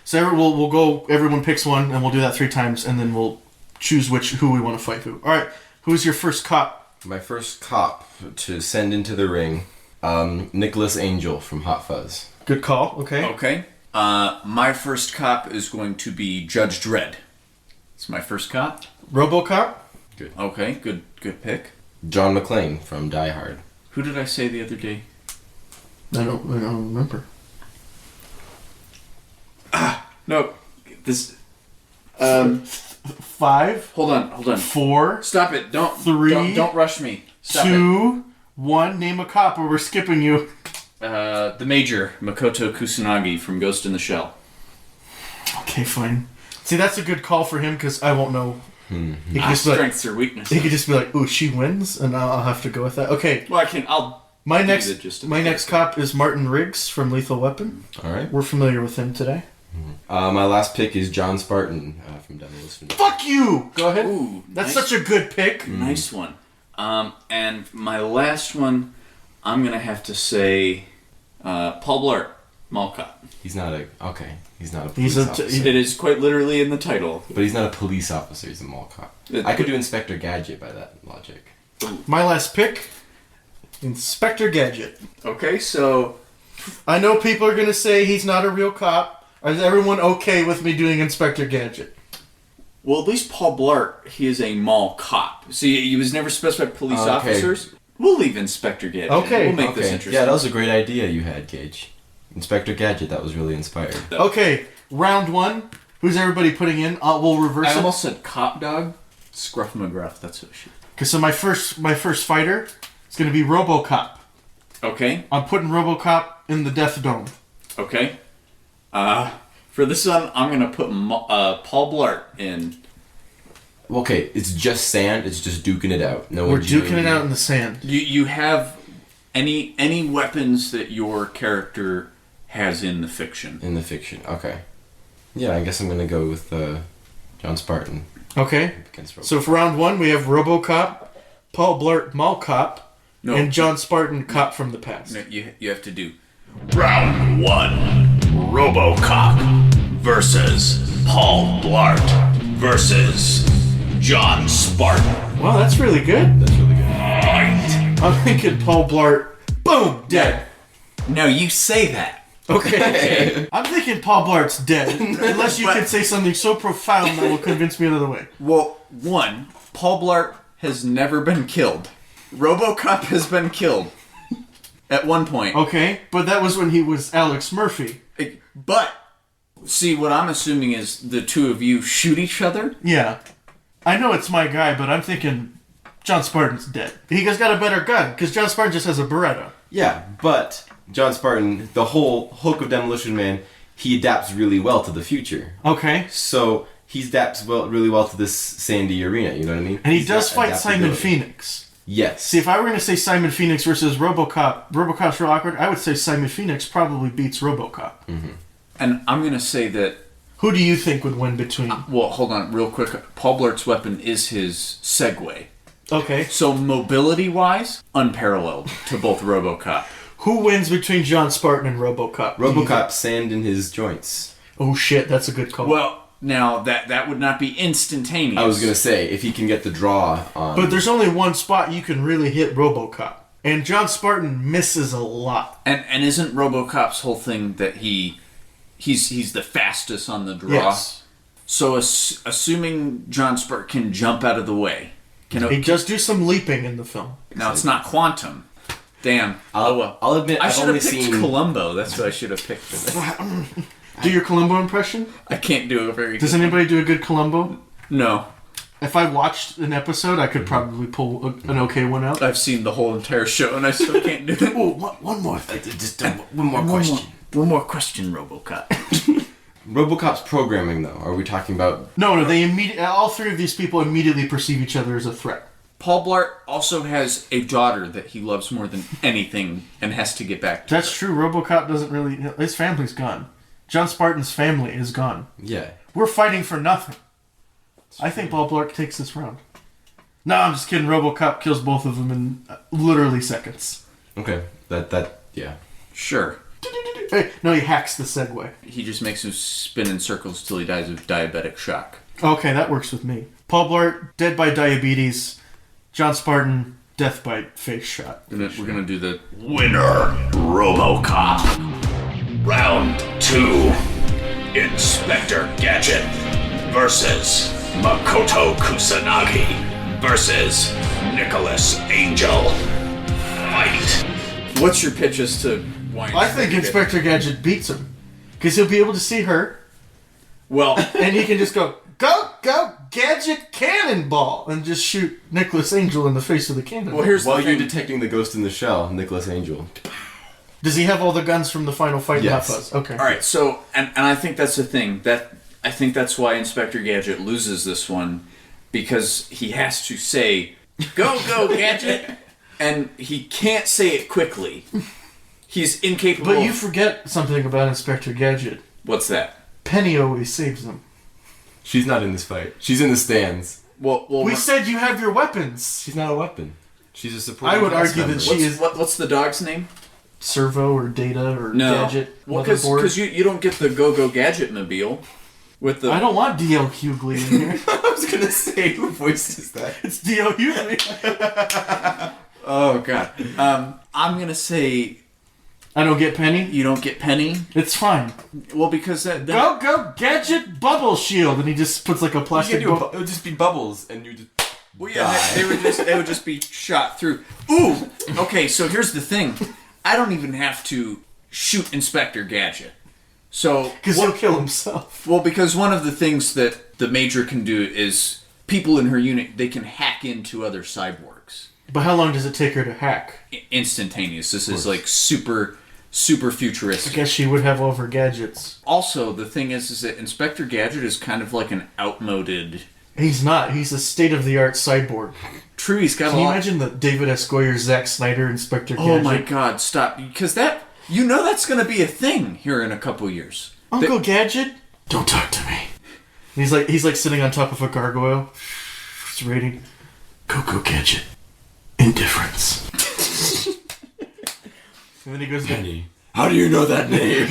So we'll go, everyone picks one, and we'll do that 3 times, and then we'll choose who we want to fight who. Alright, who's your first cop? My first cop to send into the ring Nicholas Angel from Hot Fuzz. Good call. Okay. Okay. My first cop is going to be Judge Dredd. It's my first cop. RoboCop. Okay, good pick. John McClane from Die Hard. Who did I say the other day? I don't remember. No, this. 5. Hold on. 4. Stop it! Don't 3. Don't rush me. Stop 2. 1. Name a cop, or we're skipping you. The Major, Makoto Kusanagi from Ghost in the Shell. Okay, fine. See, that's a good call for him because I won't know. He could just be like, Strengths or weaknesses. he could just be like, "Ooh, she wins," and I'll have to go with that. Okay. Well, I'll. My give next you the gist of my the next cop is Martin Riggs from Lethal Weapon. All right. We're familiar with him today. My last pick is John Spartan from Demolition Man. Fuck you! Go ahead. Ooh, That's nice. such a good pick. Nice one. And my last one, I'm gonna have to say, Paul Blart, Mall Cop. He's not a police He's a- officer. It is quite literally in the title. But he's not a police officer, he's a mall cop. I could do Inspector Gadget by that logic. My last pick, Inspector Gadget. Okay, so I know people are gonna say he's not a real cop. Is everyone okay with me doing Inspector Gadget? well, at least Paul Blart, he is a mall cop. See, he was never specified police Okay. officers. We'll leave Inspector Gadget. Okay. We'll make this Okay, interesting. yeah, that was a great idea you had, Gage. Inspector Gadget, that was really inspired. Okay, round 1. Who's everybody putting in? We'll reverse I it. almost said Cop Dog. Scruff McGruff, that's what I should. Okay, so my first fighter is gonna be RoboCop. Okay, I'm putting RoboCop in the Death Dome. okay. For this one, I'm gonna put Paul Blart in. Okay, it's just sand, it's just duking it out. No We're one's duking doing it out in the sand. You have any weapons that your character has in the fiction. in the fiction. Okay. Yeah, I guess I'm gonna go with John Spartan Okay. against Robocop. So for round 1, we have RoboCop, Paul Blart, Mall Cop, No. and John Spartan, Cop from the Past. No, you have to do. Round 1. Robocop versus Paul Blart versus John Spartan. Wow, that's really good. That's really good. Fight. I'm thinking Paul Blart, boom, dead. No, you say that. Okay. I'm thinking Paul Blart's dead. Unless you can say something so profound that will convince me another way. Well, one, Paul Blart has never been killed. RoboCop has been killed at one point. Okay, but that was when he was Alex Murphy. But see, what I'm assuming is the two of you shoot each other. Yeah. I know it's my guy, but I'm thinking John Spartan's dead. He just got a better gun, because John Spartan just has a Beretta. Yeah, but John Spartan, the whole hook of Demolition Man, he adapts really well to the future. Okay. So he adapts really well to this sandy arena, you know what I mean? And he He's does got fight Simon adaptability. Phoenix. Yes. See, if I were going to say Simon Phoenix versus RoboCop, RoboCop's real awkward, I would say Simon Phoenix probably beats RoboCop. And I'm going to say that, Who do you think would win between? well, hold on real quick. Paul Blart's weapon is his Segway. Okay. So mobility-wise, unparalleled to both RoboCop. Who wins between John Spartan and RoboCop? do you think? RoboCop sand in his joints. Oh shit, that's a good call. Well, now that would not be instantaneous. I was gonna say, if he can get the draw on... but there's only one spot you can really hit RoboCop. And John Spartan misses a lot. And isn't RoboCop's whole thing that he's the fastest on the draw? Yes. So assuming John Spartan can jump out of the way, He does do some leaping in the film. now it's not quantum. Damn. I'll admit, I I've should have only picked seen... Columbo. That's what I should have picked for this. Do your Columbo impression? I can't do a very Does good anybody do a good Columbo? No. If I watched an episode, I could probably pull an okay one out. I've seen the whole entire show and I still can't do it. Oh, one more thing. Just one more question. One more question, RoboCop. RoboCop's programming, though. Are we talking about... No, they all three of these people immediately perceive each other as a threat. Paul Blart also has a daughter that he loves more than anything and has to get back to. That's true. RoboCop doesn't really... His family's gone. John Spartan's family is gone. Yeah. We're fighting for nothing. I think Paul Blart takes this round. No, I'm just kidding. RoboCop kills both of them in literally seconds. Okay. Yeah. Sure. Hey, no, he hacks the Segway. He just makes him spin in circles till he dies of diabetic shock. Okay, that works with me. Paul Blart, dead by diabetes. John Spartan, death by face shot. We're gonna do the winner, Robocop. Round 2. Inspector Gadget versus Makoto Kusanagi versus Nicholas Angel. Fight. What's your pitches to Wayne? I think Inspector Gadget beats him. Because he'll be able to see her, Well, and he can just go, Gadget Cannonball! And just shoot Nicholas Angel in the face with the cannon. well, here's While the you're thing. detecting the ghost in the shell, Nicholas Angel. Does he have all the guns from the final fight in Yes. Hot Fuzz? Okay. All right, so and I think that's the thing that I think that's why Inspector Gadget loses this one, because he has to say "Go Gadget," and he can't say it quickly. He's incapable. But you forget something about Inspector Gadget. What's that? Penny always saves him. She's not in this fight. She's in the stands. Well, We said you have your weapons. She's not a weapon. She's a supporting I would cast argue that member. she is what's the dog's name? Servo or Data or No, Gadget. well, Motherboard. because you don't get the Go Gadget mobile with the. I don't want D.L. Hughley in here. I was gonna say, who voices that? It's D.L. Hughley. Oh God. I'm gonna say I don't get Penny. you don't get Penny. It's fine. Well, because that Go Gadget Bubble Shield, and he just puts like a You plastic. can do it would just be bubbles, and you just. Well, yeah, they would just be shot through. Ooh, okay. So here's the thing: I don't even have to shoot Inspector Gadget. So Because he'll kill himself. well, because one of the things that the Major can do is people in her unit they can hack into other cyborgs But how long does it take her to hack? instantaneous. This is like super I futuristic. guess she would have all of her gadgets. Also, the thing is that Inspector Gadget is kind of like an outmoded. He's not. He's a state-of-the-art cyborg. True, he's got Can a you lot. imagine the David S. Goyer, Zack Snyder, Inspector Gadget? Oh my God! Stop, because that that's going to be a thing here in a couple years. Uncle Gadget, don't talk to me. And he's like sitting on top of a gargoyle. It's rating. Go Gadget. Indifference. And then he goes Penny. How do you know that name?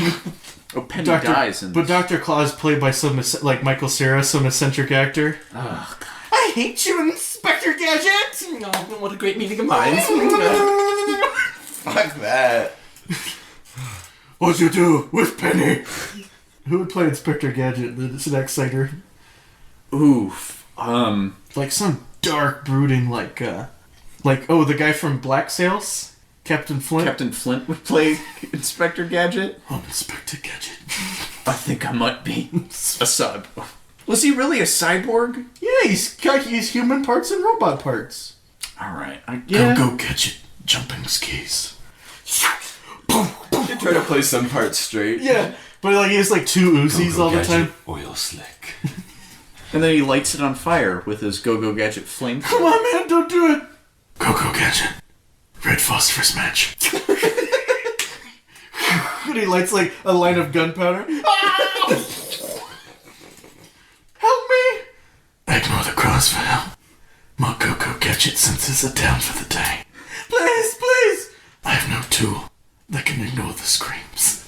Oh, Penny dies. But Dr. Claw is played by some like Michael Cera, some eccentric actor. Oh, God. I hate you, Inspector Gadget. Oh, what a great meeting of minds. Fuck that. What'd you do with Penny? Who would play Inspector Gadget? The next Snyder. Oof. Like some dark, brooding, like the guy from Black Sails, Captain Flint. Captain Flint would play Inspector Gadget. I'm Inspector Gadget. I think I might be a cyborg. Was he really a cyborg? Yeah, he's human parts and robot parts. All right. Go Gadget, jumping skis. You try to play some parts straight. Yeah, but like he has like two Uzis all the time. Oil slick. And then he lights it on fire with his Go Gadget flame. Come on, man, don't do it. Go Gadget, red phosphorus match. And he lights like a line of gunpowder. Help me! Ignore the cries for help. My Go Gadget senses are down for the day. Please! I have no tool that can ignore the screams.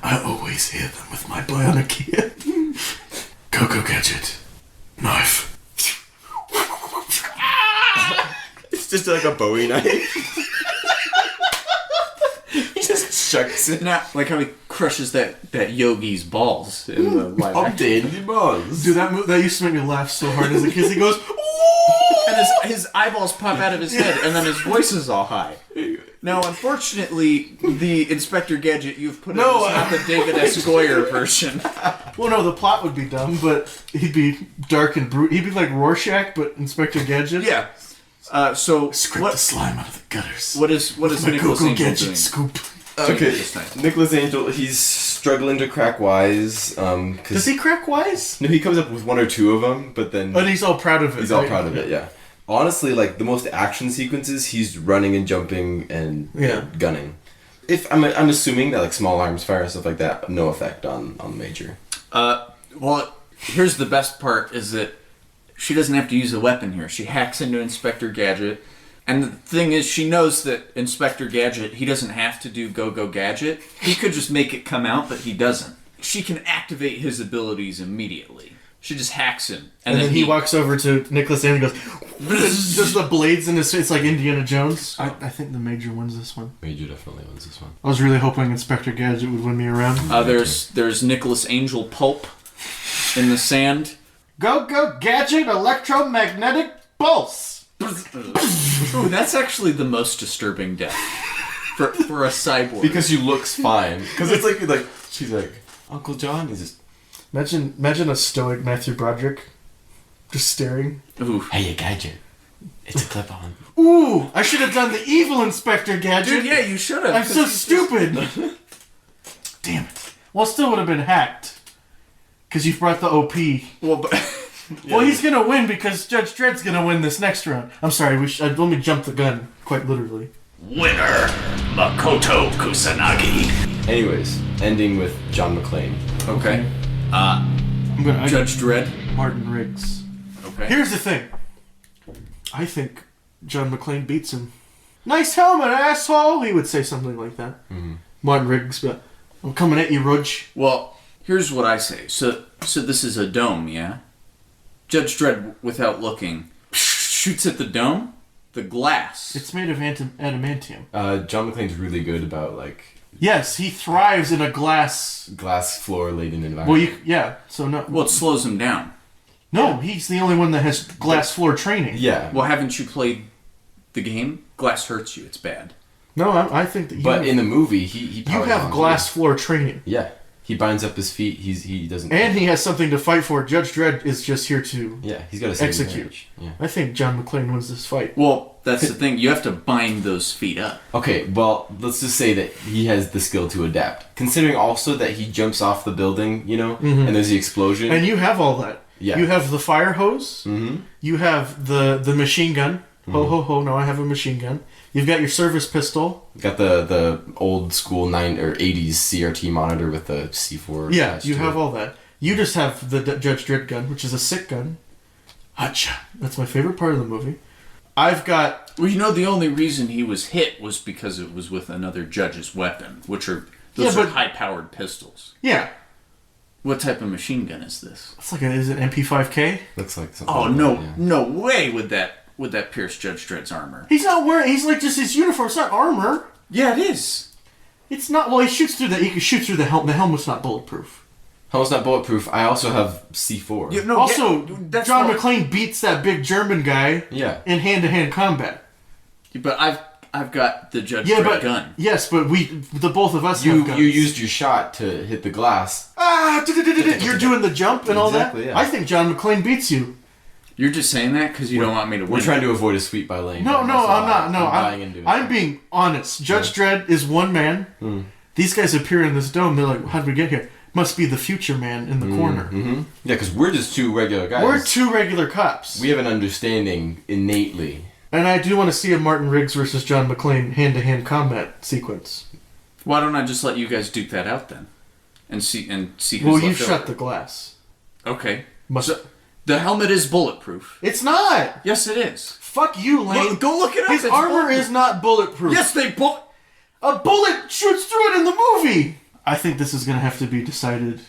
I always hear them with my bionic ear. Go Gadget. Knife. It's just like a Bowie knife. He just chucks it. Not like how he crushes that yogi's balls in the live action. Daily balls. Dude, that used to make me laugh so hard as a kid. He goes, And his eyeballs pop out of his head, and then his voice is all high. Now, unfortunately, the Inspector Gadget you've put in is not the David S. Goyer version. well, no, the plot would be dumb, but he'd be dark and brute. He'd be like Rorschach, but Inspector Gadget. Yeah. So Scrape the slime out of the gutters. what is my Nicholas Go Angel Gadget doing? scoop. Okay, this time? Nicholas Angel, he's struggling to crack wise. Does Cause he crack wise? no, he comes up with one or two of them, but then And he's all proud of it. he's all right? proud of it. Yeah. Honestly, like the most action sequences, he's running and jumping and gunning. If I'm assuming that like small arms fire and stuff like that, no effect on the Major. Well, here's the best part is that she doesn't have to use a weapon here. She hacks into Inspector Gadget. And the thing is, she knows that Inspector Gadget, he doesn't have to do Go Gadget. He could just make it come out, but he doesn't. She can activate his abilities immediately. She just hacks him. And then he walks over to Nicholas and goes, just the blades in his face like Indiana Jones. I think the Major wins this one. Major definitely wins this one. I was really hoping Inspector Gadget would win me around. There's Nicholas Angel Pulp in the sand. Go, Gadget, electromagnetic pulse. Ooh, that's actually the most disturbing death for a cyborg. Because she looks fine. Because it's like she's like, Uncle John is just... Imagine a stoic Matthew Broderick just staring. Ooh. Hey, Gadget. It's a clip-on. Ooh, I should have done the evil Inspector Gadget. Dude, yeah, you should have. I'm so stupid. Damn it. Well, it still would have been hacked. Because you brought the OP. Well, but... Well, he's going to win because Judge Dredd's going to win this next round. I'm sorry, let me jump the gun, quite literally. Winner, Makoto Kusanagi. Anyways, ending with John McClane. Okay. Judge Dredd. Martin Riggs. Okay. Here's the thing. I think John McClane beats him. Nice helmet, asshole! He would say something like that. Mm-hmm. Martin Riggs, but I'm coming at you, Rudge. Well, here's what I say. So this is a dome, yeah? Judge Dredd, without looking, shoots at the dome. The glass. It's made of adamantium. John McClane's really good about, like... Yes, he thrives in a glass floor-laden environment. Well, it slows him down. No, he's the only one that has glass floor training. Yeah. Well, haven't you played the game? Glass hurts you. It's bad. No, I think that But in the movie, he you have glass floor training. Yeah. He binds up his feet. He doesn't... And he has something to fight for. Judge Dredd is just here to he's got to execute. Yeah. I think John McClane wins this fight. Well, that's the thing. You have to bind those feet up. Okay, well, let's just say that he has the skill to adapt. Considering also that he jumps off the building, and there's the explosion. And you have all that. Yeah. You have the fire hose. Mm-hmm. You have the machine gun. Ho, ho, ho, no, I have a machine gun. You've got your service pistol. Got the old school 9 or 80s CRT monitor with the C4. Yeah, you have all that. You just have the Judge Dredd gun, which is a sick gun. Hacha. That's my favorite part of the movie. I've got... Well, the only reason he was hit was because it was with another judge's weapon, which are... Those are high-powered pistols. Yeah. What type of machine gun is this? It's like is it MP5K? Looks like something. Oh, like no. that, yeah. No way would that pierce Judge Dredd's armor. He's not wearing... He's like just his uniform. It's not armor. Yeah, it is. It's not... Well, he shoots through the... He can shoot through the helmet. The helmet's not bulletproof. Helmet's not bulletproof. I also have C4. Yeah, no, also, that's John McClane beats that big German guy in hand-to-hand combat. Yeah, but I've got the Judge Dredd gun. Yes, but the both of us have guns. You used your shot to hit the glass. You're doing the jump and all that? Yeah. I think John McClane beats you. You're just saying that because you don't want me to win. We're trying to avoid a sweep by Layne. No, I'm not. No, I'm buying into it. I'm being honest. Judge Dredd is one man. These guys appear in this dome. They're like, how did we get here? Must be the future man in the corner. Mm-hmm. Yeah, because we're just two regular guys. We're two regular cops. We have an understanding innately. And I do want to see a Martin Riggs versus John McClane hand-to-hand combat sequence. Why don't I just let you guys duke that out then, and see who's Well, you left shut over? the glass. Okay. The helmet is bulletproof. It's not. Yes, it is. Fuck you, Layne. Go look it up. His It's armor bulletproof. is not bulletproof. Yes, A bullet shoots through it in the movie. I think this is going to have to be decided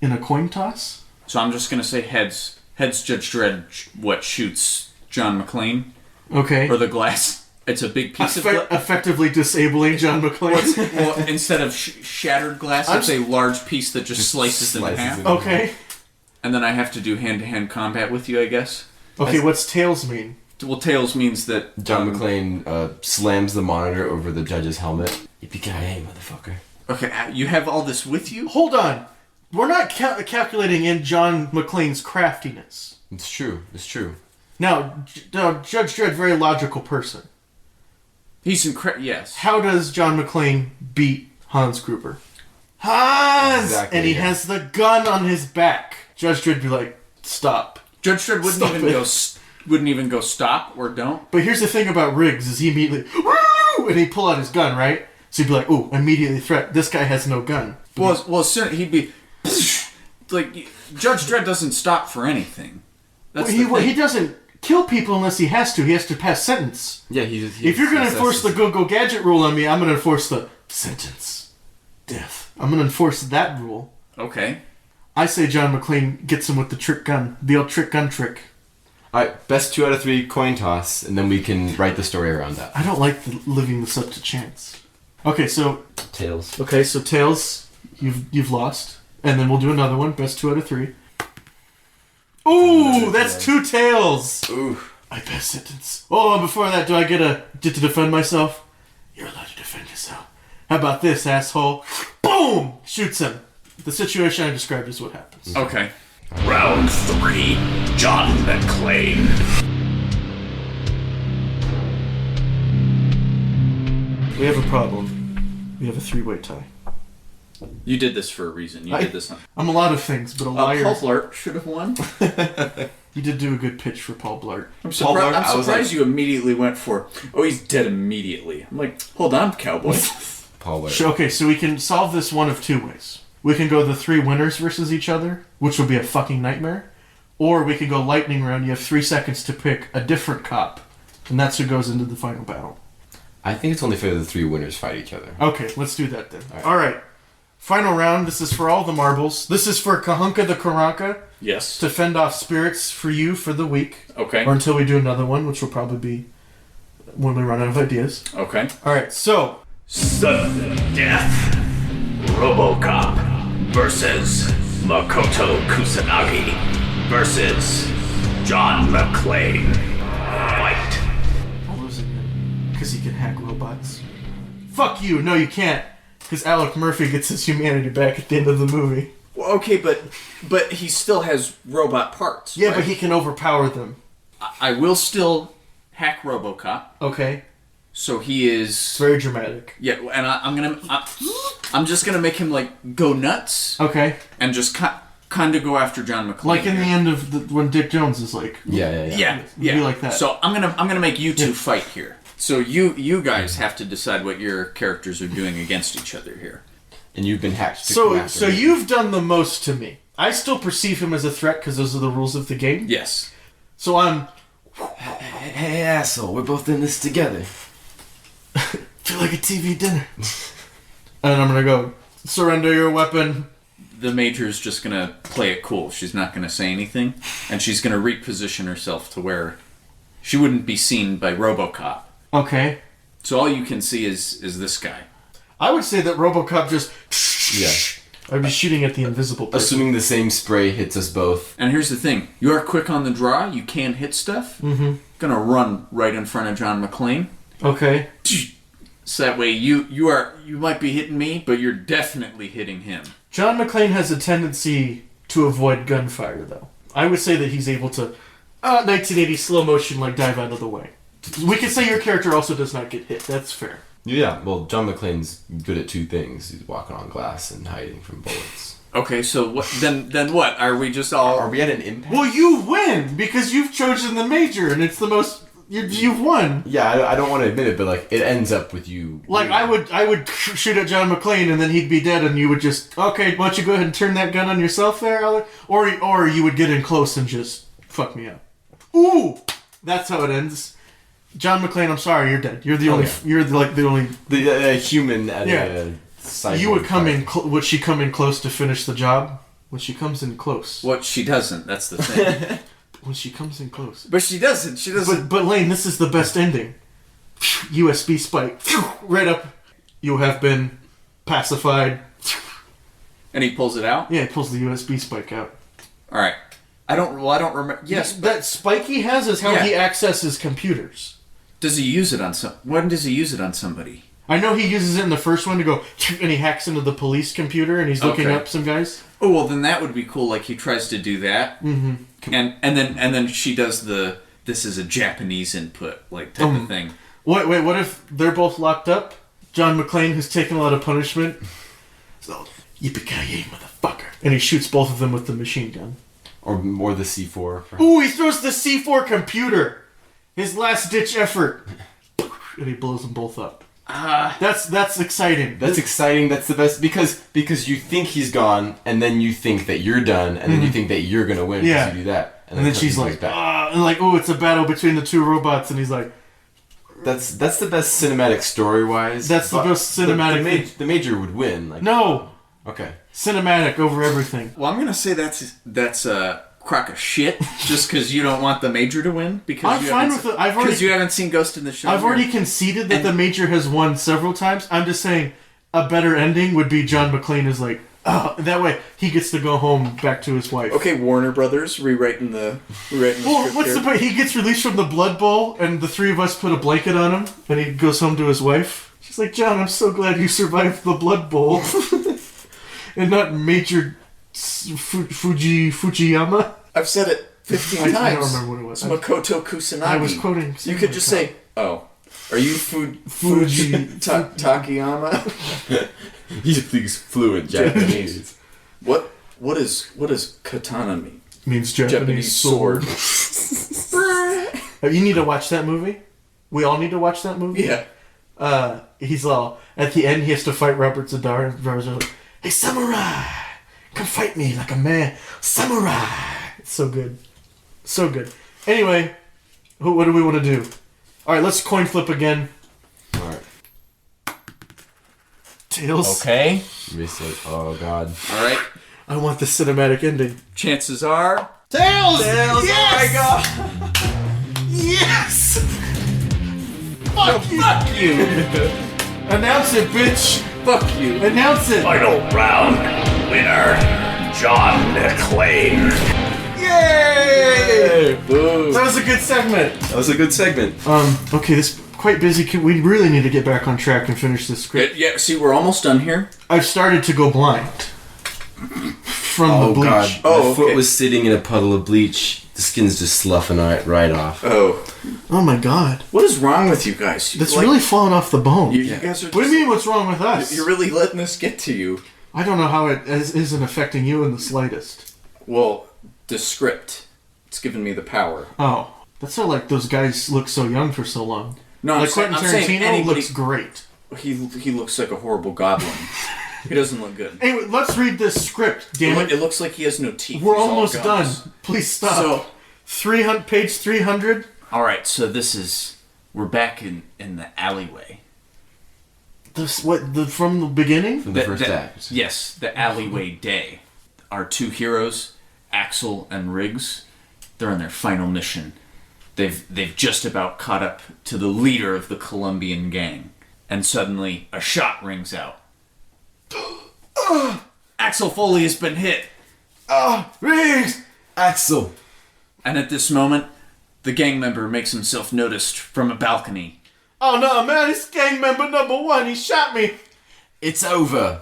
in a coin toss. So I'm just gonna say heads. Heads. Judge Dredd. What shoots John McClane? Okay. Or the glass. It's a big piece of glass. Effectively disabling John McClane. Well, instead of shattered glass, it's a large piece that just slices them in half. Okay. And then I have to do hand-to-hand combat with you, I guess. Okay, what's tails mean? Well, tails means that John McClane slams the monitor over the judge's helmet. Yippee-ki-yay, motherfucker. Okay, you have all this with you? Hold on. We're not calculating in John McClane's craftiness. It's true. Now, Judge Dredd, very logical person. He's yes. How does John McClane beat Hans Gruber? Hans! Exactly, and he has the gun on his back. Judge Dredd would be like, stop. Judge Dredd wouldn't even go stop or don't. But here's the thing about Riggs, is he immediately, woo! And he'd pull out his gun, right? So he'd be like, ooh, immediately threat. This guy has no gun. Well, soon he'd be like, Judge Dredd doesn't stop for anything. That's he doesn't kill people unless he has to. He has to pass sentence. Yeah, if you're going to enforce the go-go gadget rule on me, I'm going to enforce the sentence. Death. I'm going to enforce that rule. Okay. I say John McClane gets him with the trick gun. The old trick gun trick. Alright, best 2 out of 3 coin toss, and then we can write the story around that. I don't like living this up to chance. Okay, so... Tails. Okay, so Tails, you've lost. And then we'll do another one. Best 2 out of 3. Ooh, that's 2 tails! Ooh. I pass sentence. Oh, and before that, do I get to defend myself? You're allowed to defend yourself. How about this, asshole? Boom! Shoots him. The situation I described is what happens. Okay. Round 3, John McClane. We have a problem. We have a 3-way tie. You did this for a reason. You did this on... I'm a lot of things, but a liar... Paul Blart should have won. You did do a good pitch for Paul Blart. I'm surprised you immediately went for, oh, he's dead immediately. I'm like, hold on, cowboy. Paul Blart. Okay, so we can solve this one of 2 ways. We can go the 3 winners versus each other, which will be a fucking nightmare. Or we can go lightning round. You have 3 seconds to pick a different cop. And that's who goes into the final battle. I think it's only fair that the 3 winners fight each other. Okay, let's do that then. Alright. Final round. This is for all the marbles. This is for Kahunka the Karanka. Yes. To fend off spirits for you for the week. Okay. Or until we do another one, which will probably be when we run out of ideas. Okay. Alright, so... Sudden Death. Robocop versus Makoto Kusanagi versus John McClane. Fight. I'll lose again. Because he can hack robots. Fuck you! No, you can't. Because Alec Murphy gets his humanity back at the end of the movie. Well, okay, but he still has robot parts. Yeah, right? but he can overpower them. I will still hack RoboCop. Okay. So he is... It's very dramatic. Yeah, and I'm just gonna make him like go nuts. Okay. And just kind of go after John McClane. Like in the end of when Dick Jones is like... Yeah. Be like that. So I'm gonna make you two fight here. So you guys have to decide what your characters are doing against each other here. And you've been hacked. So you've done the most to me. I still perceive him as a threat because those are the rules of the game. Yes. So I'm... Hey, asshole, we're both in this together. Feel like a TV dinner. And I'm gonna go, surrender your weapon. The Major's just gonna play it cool. She's not gonna say anything. And she's gonna reposition herself to where she wouldn't be seen by RoboCop. Okay. So all you can see is this guy. I would say that RoboCop just... Yeah. I'd be shooting at the invisible person. Assuming the same spray hits us both. And here's the thing. You are quick on the draw. You can hit stuff. Mm-hmm. Gonna run right in front of John McClane. Okay. So that way you might be hitting me, but you're definitely hitting him. John McClane has a tendency to avoid gunfire, though. I would say that he's able to, 1980 slow motion, like, dive out of the way. We could say your character also does not get hit. That's fair. Yeah, well, John McClane's good at 2 things. He's walking on glass and hiding from bullets. Okay, so what, then what? Are we just all... Are we at an impact? Well, you win, because you've chosen the Major, and it's the most... You've won. Yeah, I don't want to admit it, but, like, it ends up with you... Like, I would shoot at John McClane, and then he'd be dead, and you would just... Okay, why don't you go ahead and turn that gun on yourself there, Alec? Or you would get in close and just fuck me up. Ooh! That's how it ends. John McClane, I'm sorry, you're dead. You're the only... Yeah. You're the only... The human at a... You would come in... Would she come in close to finish the job? When she comes in close. What, she doesn't. That's the thing. When she comes in close. But she doesn't. She doesn't. But Layne, this is the best ending. USB spike. Right up. You have been pacified. And he pulls it out? Yeah, he pulls the USB spike out. Alright. I don't remember. Yes. That spike he has is how he accesses computers. Does he use it on when does he use it on somebody? I know he uses it in the first one to go, and he hacks into the police computer and he's looking up some guys. Oh, well, then that would be cool. Like, he tries to do that. Mm-hmm. And then she does the, this is a Japanese input, like, type of thing. Wait, what if they're both locked up? John McClane, who's taking a lot of punishment. So, yippee-ki-yay, motherfucker. And he shoots both of them with the machine gun. Or more the C4. Perhaps. Ooh, he throws the C4 computer! His last-ditch effort. And he blows them both up. That's exciting. That's exciting. That's the best because you think he's gone, and then you think that you're done, and then you think that you're gonna win because you do that, and then she's like, oh, it's a battle between the 2 robots, and he's like, that's the best cinematic story wise. That's the best cinematic. The Major would win. Like, no. Okay. Cinematic over everything. Well, I'm gonna say that's a crock of shit, just because you don't want the Major to win. Because I'm fine with it. Because you haven't seen Ghost in the Shell. I've already conceded that the Major has won several times. I'm just saying a better ending would be John McClane is like, oh, that way he gets to go home back to his wife. Okay, Warner Brothers rewriting the Well, script what's here. the point? He gets released from the Blood Bowl, and the three of us put a blanket on him, and he goes home to his wife. She's like, John, I'm so glad you survived the Blood Bowl. And not Major Fujiyama. I've said it 15 times. I don't remember what it was. It's Makoto Kusanagi. I was quoting... You could just say, oh, are you Takayama? He speaks fluent Japanese. What does katana mean? Means Japanese sword. You need to watch that movie. We all need to watch that movie. Yeah. He's all at the end. He has to fight Robert Zadar, and Robert's like, "Hey, samurai, come fight me like a man, samurai." It's so good, so good. Anyway, what do we want to do? All right, let's coin flip again. All right. Tails. Okay. Oh God. All right. I want the cinematic ending. Chances are. Tails. Tails. Yes! Oh my God. Yes. Fuck you. Fuck you. Announce it, bitch. Fuck you. Announce it. Final round. Winner, John McClane. Yay! Boo. That was a good segment. That was a good segment. Okay, this is quite busy. We really need to get back on track and finish this script. Yeah, see, we're almost done here. I've started to go blind from the bleach. God. Oh, My foot okay. was sitting in a puddle of bleach. The skin's just sloughing right off. Oh. Oh my God. What is wrong with you guys? That's really falling off the bone. You guys are What do you mean, what's wrong with us? You're really letting this get to you. I don't know how it isn't affecting you in the slightest. Well, the script. It's given me the power. Oh. That's how, like, those guys look so young for so long. No, Like, Quentin Tarantino anybody, looks great. He looks like a horrible goblin. He doesn't look good. Anyway, let's read this script, damn it. It looks like he has no teeth. We're He's all almost gums. done. Please stop. So, 300, page 300. all right. So we're back in the alleyway. From the beginning? From the first act. Yes, the alleyway day. Our two heroes, Axel and Riggs, they're on their final mission. They've just about caught up to the leader of the Colombian gang, and suddenly a shot rings out. Axel Foley has been hit. Riggs! Axel. And at this moment, the gang member makes himself noticed from a balcony. Oh no, man, it's gang member number 1. He shot me. It's over.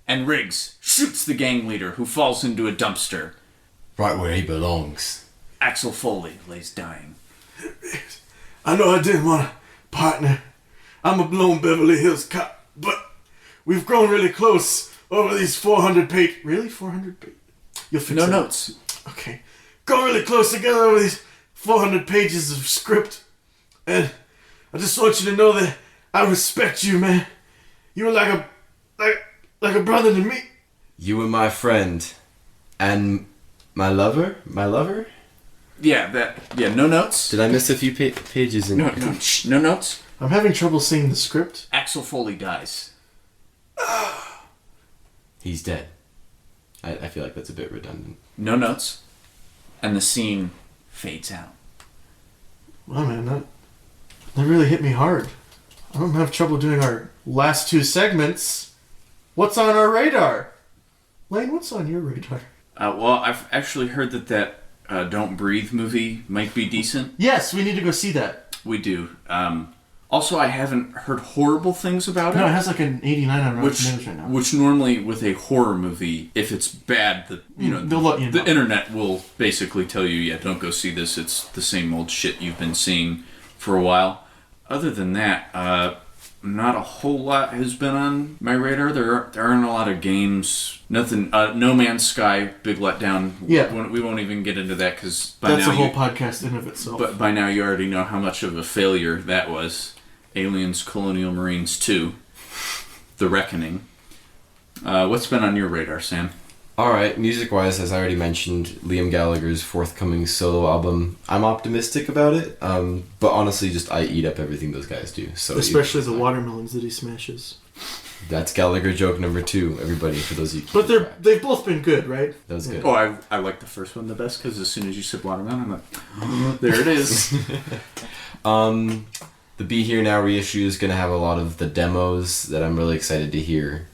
And Riggs shoots the gang leader, who falls into a dumpster. Right where he belongs. Axel Foley lays dying. I know I didn't want a partner. I'm a blown Beverly Hills cop, but we've grown really close over these 400 page... Really? 400 page? You'll fix No it. notes. Okay. Grown really close together over these 400 pages of script. And I just want you to know that I respect you, man. You were like a brother to me. You were my friend. And my lover? My lover? Yeah, no notes. Did I miss a few pages in... No notes. I'm having trouble seeing the script. Axel Foley dies. He's dead. I feel like that's a bit redundant. No notes. And the scene fades out. Wow, man, that really hit me hard. I don't have trouble doing our last 2 segments. What's on our radar? Layne, what's on your radar? Well, I've actually heard that Don't Breathe movie might be decent. Yes, we need to go see that. We do. Also, I haven't heard horrible things about No, it. it has like an 89 on Rotten Tomatoes right now. Which normally with a horror movie, if it's bad, They'll let you know. the internet will basically tell you, yeah, don't go see this. It's the same old shit you've been seeing for a while. Other than that, not a whole lot has been on my radar. There aren't a lot of games. Nothing. No Man's Sky, big letdown. Yeah. We won't even get into that because That's a whole podcast in of itself. But by now you already know how much of a failure that was. Aliens Colonial Marines 2, The Reckoning. What's been on your radar, Sam? Alright, music-wise, as I already mentioned, Liam Gallagher's forthcoming solo album. I'm optimistic about it, but honestly, just I eat up everything those guys do. So Especially the watermelons that he smashes. That's Gallagher joke number 2, everybody, for those of you. But they've both been good, right? That was good. Oh, I like the first one the best because as soon as you said watermelon, I'm like, oh, there it is. The Be Here Now reissue is going to have a lot of the demos that I'm really excited to hear.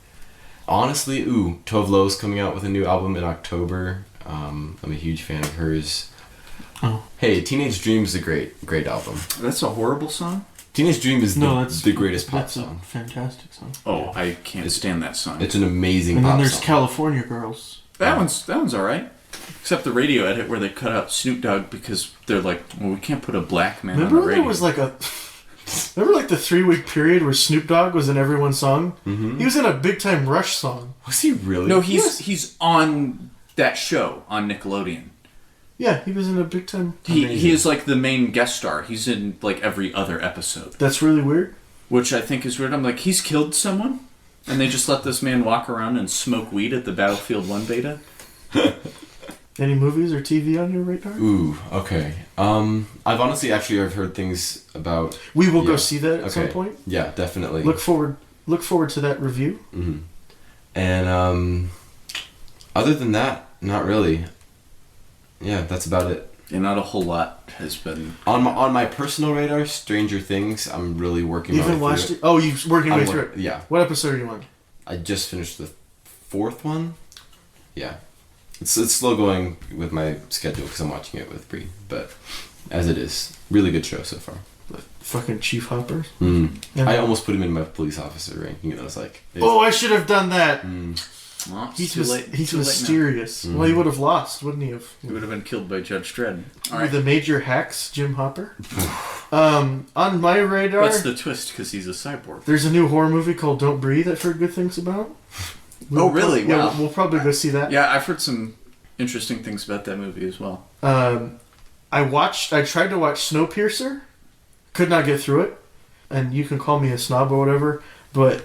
Honestly, Tove Lo's coming out with a new album in October. I'm a huge fan of hers. Oh. Hey, Teenage Dream is a great album. That's a horrible song? Teenage Dream is the greatest pop that's song. a fantastic song. Oh, I can't stand that song. It's an amazing and pop then there's song. California Girls. That one's alright. Except the radio edit where they cut out Snoop Dogg because they're like, well, we can't put a black man Remember on the when radio. there was like remember like the 3-week period where Snoop Dogg was in everyone's song? Mm-hmm. He was in a Big Time Rush song. Was he really? No, he's on that show on Nickelodeon. Yeah, he was in a Big Time... He is like the main guest star. He's in like every other episode. That's really weird. Which I think is weird. I'm like, he's killed someone? And they just let this man walk around and smoke weed at the Battlefield 1 beta? Any movies or TV on your radar? Okay. I've heard things about... We will go see that at some point. Yeah, definitely. Look forward to that review. Mm-hmm. And other than that, not really. Yeah, that's about it. And not a whole lot has been... On my personal radar, Stranger Things, I'm really working You haven't watched it? Oh, you're working your way through it? Yeah. What episode are you on? I just finished the 4th one. Yeah. It's slow going with my schedule because I'm watching it with Bree, but as it is, really good show so far. Fucking Chief Hopper. I almost put him in my police officer ranking, and I was like, oh, I should have done that. Well, He's too mysterious. Well, he would have lost, wouldn't he have? He would have been killed by Judge Dredd. All With the major hacks, Jim Hopper. On my radar... What's the twist? Because he's a cyborg. There's a new horror movie called Don't Breathe I've heard good things about. Oh, really? Yeah, Wow. we'll probably go see that. Yeah, I've heard some interesting things about that movie as well. I tried to watch Snowpiercer. Could not get through it. And you can call me a snob or whatever, but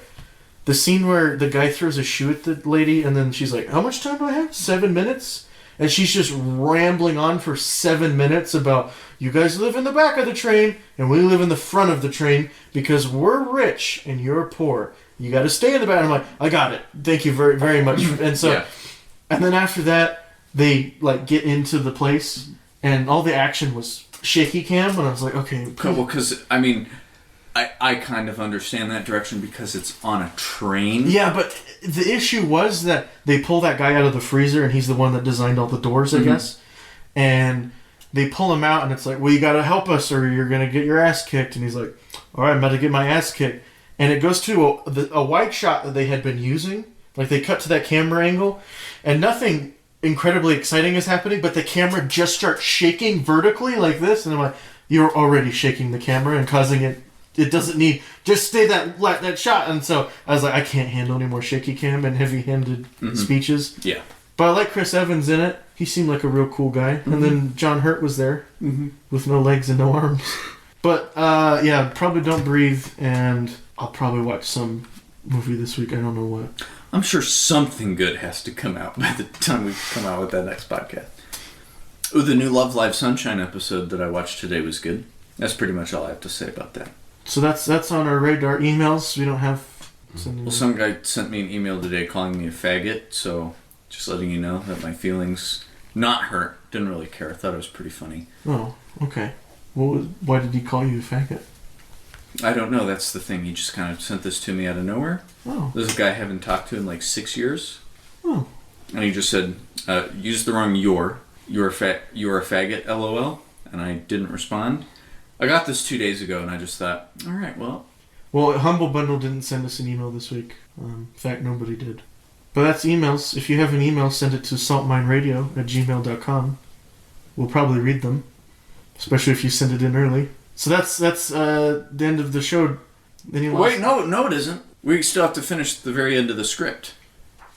the scene where the guy throws a shoe at the lady and then she's like, how much time do I have? 7 minutes? And she's just rambling on for 7 minutes about, you guys live in the back of the train and we live in the front of the train because we're rich and you're poor. You got to stay in the back. I'm like, I got it. Thank you very, very much. And so, Yeah. And then after that, they like get into the place and all the action was shaky cam. And I was like, okay. Well, because, I mean, I kind of understand that direction because it's on a train. Yeah, but the issue was that they pull that guy out of the freezer and he's the one that designed all the doors, I guess. And they pull him out and it's like, well, you got to help us or you're going to get your ass kicked. And he's like, all right, I'm about to get my ass kicked. And it goes to a wide shot that they had been using. Like, they cut to that camera angle, and nothing incredibly exciting is happening, but the camera just starts shaking vertically like this, and I'm like, you're already shaking the camera and causing it doesn't need, just stay that shot. And so I was like, I can't handle any more shaky cam and heavy-handed speeches. Yeah. But I like Chris Evans in it. He seemed like a real cool guy. And then John Hurt was there with no legs and no arms. But, yeah, probably Don't Breathe, and I'll probably watch some movie this week. I don't know what. I'm sure something good has to come out by the time we come out with that next podcast. Ooh, the new Love Live Sunshine episode that I watched today was good. That's pretty much all I have to say about that. So that's on our radar. Emails, we don't have... Well, some guy sent me an email today calling me a faggot, so just letting you know that my feelings, not hurt, didn't really care. I thought it was pretty funny. Oh, okay. Why did he call you a faggot? I don't know, that's the thing. He just kind of sent this to me out of nowhere. Oh. There's a guy I haven't talked to in like 6 years. Oh. And he just said, use the wrong you're a faggot, LOL. And I didn't respond. I got this 2 days ago and I just thought, alright, well. Well, Humble Bundle didn't send us an email this week. In fact, nobody did. But that's emails. If you have an email, send it to saltmineradio@gmail.com. We'll probably read them. Especially if you send it in early. So that's the end of the show. Wait, no, it isn't. We still have to finish the very end of the script.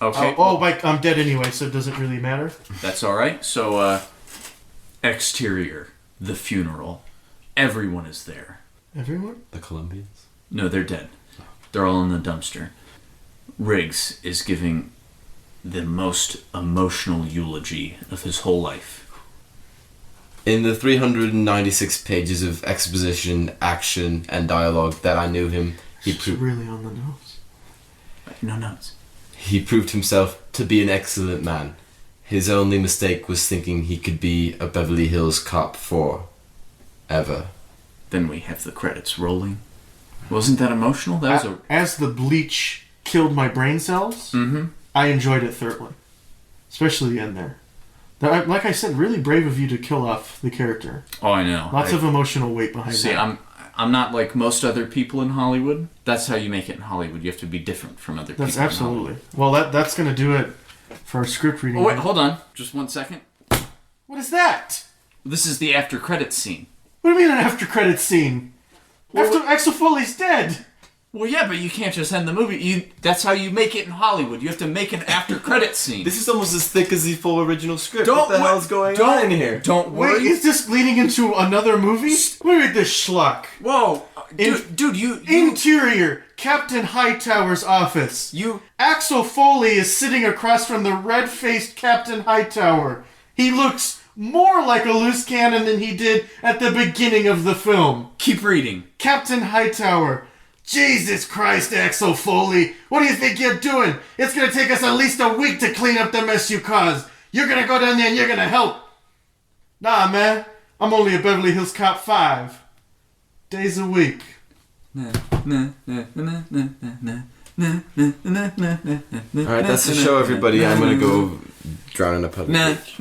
Okay. I'm dead anyway, so it doesn't really matter. That's all right. So, exterior, the funeral. Everyone is there. Everyone? The Colombians? No, they're dead. They're all in the dumpster. Riggs is giving the most emotional eulogy of his whole life. In the 396 pages of exposition, action, and dialogue that I knew him, It's really on the nose. No notes. He proved himself to be an excellent man. His only mistake was thinking he could be a Beverly Hills Cop forever. Then we have the credits rolling. Wasn't that emotional? That was As the bleach killed my brain cells, I enjoyed it thoroughly. Especially the end there. Like I said, really brave of you to kill off the character. Oh, I know. Lots of emotional weight behind that. See, I'm not like most other people in Hollywood. That's how you make it in Hollywood. You have to be different from other people. That's absolutely. Well, that's going to do it for our script reading. Oh, wait, hold on. Just 1 second. What is that? This is the after credits scene. What do you mean an after credits scene? After Axel Foley's dead. Well, yeah, but you can't just end the movie. That's how you make it in Hollywood. You have to make an after credits scene. This is almost as thick as the full original script. What the hell's going on here? Don't worry. Wait, is this leading into another movie? Look at this schlock. Whoa. Dude, you... Interior, Captain Hightower's office. Axel Foley is sitting across from the red-faced Captain Hightower. He looks more like a loose cannon than he did at the beginning of the film. Keep reading. Captain Hightower. Jesus Christ, Axel Foley. What do you think you're doing? It's going to take us at least a week to clean up the mess you caused. You're going to go down there and you're going to help. Nah, man. I'm only a Beverly Hills Cop 5 days a week. Alright, that's the show, everybody. I'm going to go drown in a public beach.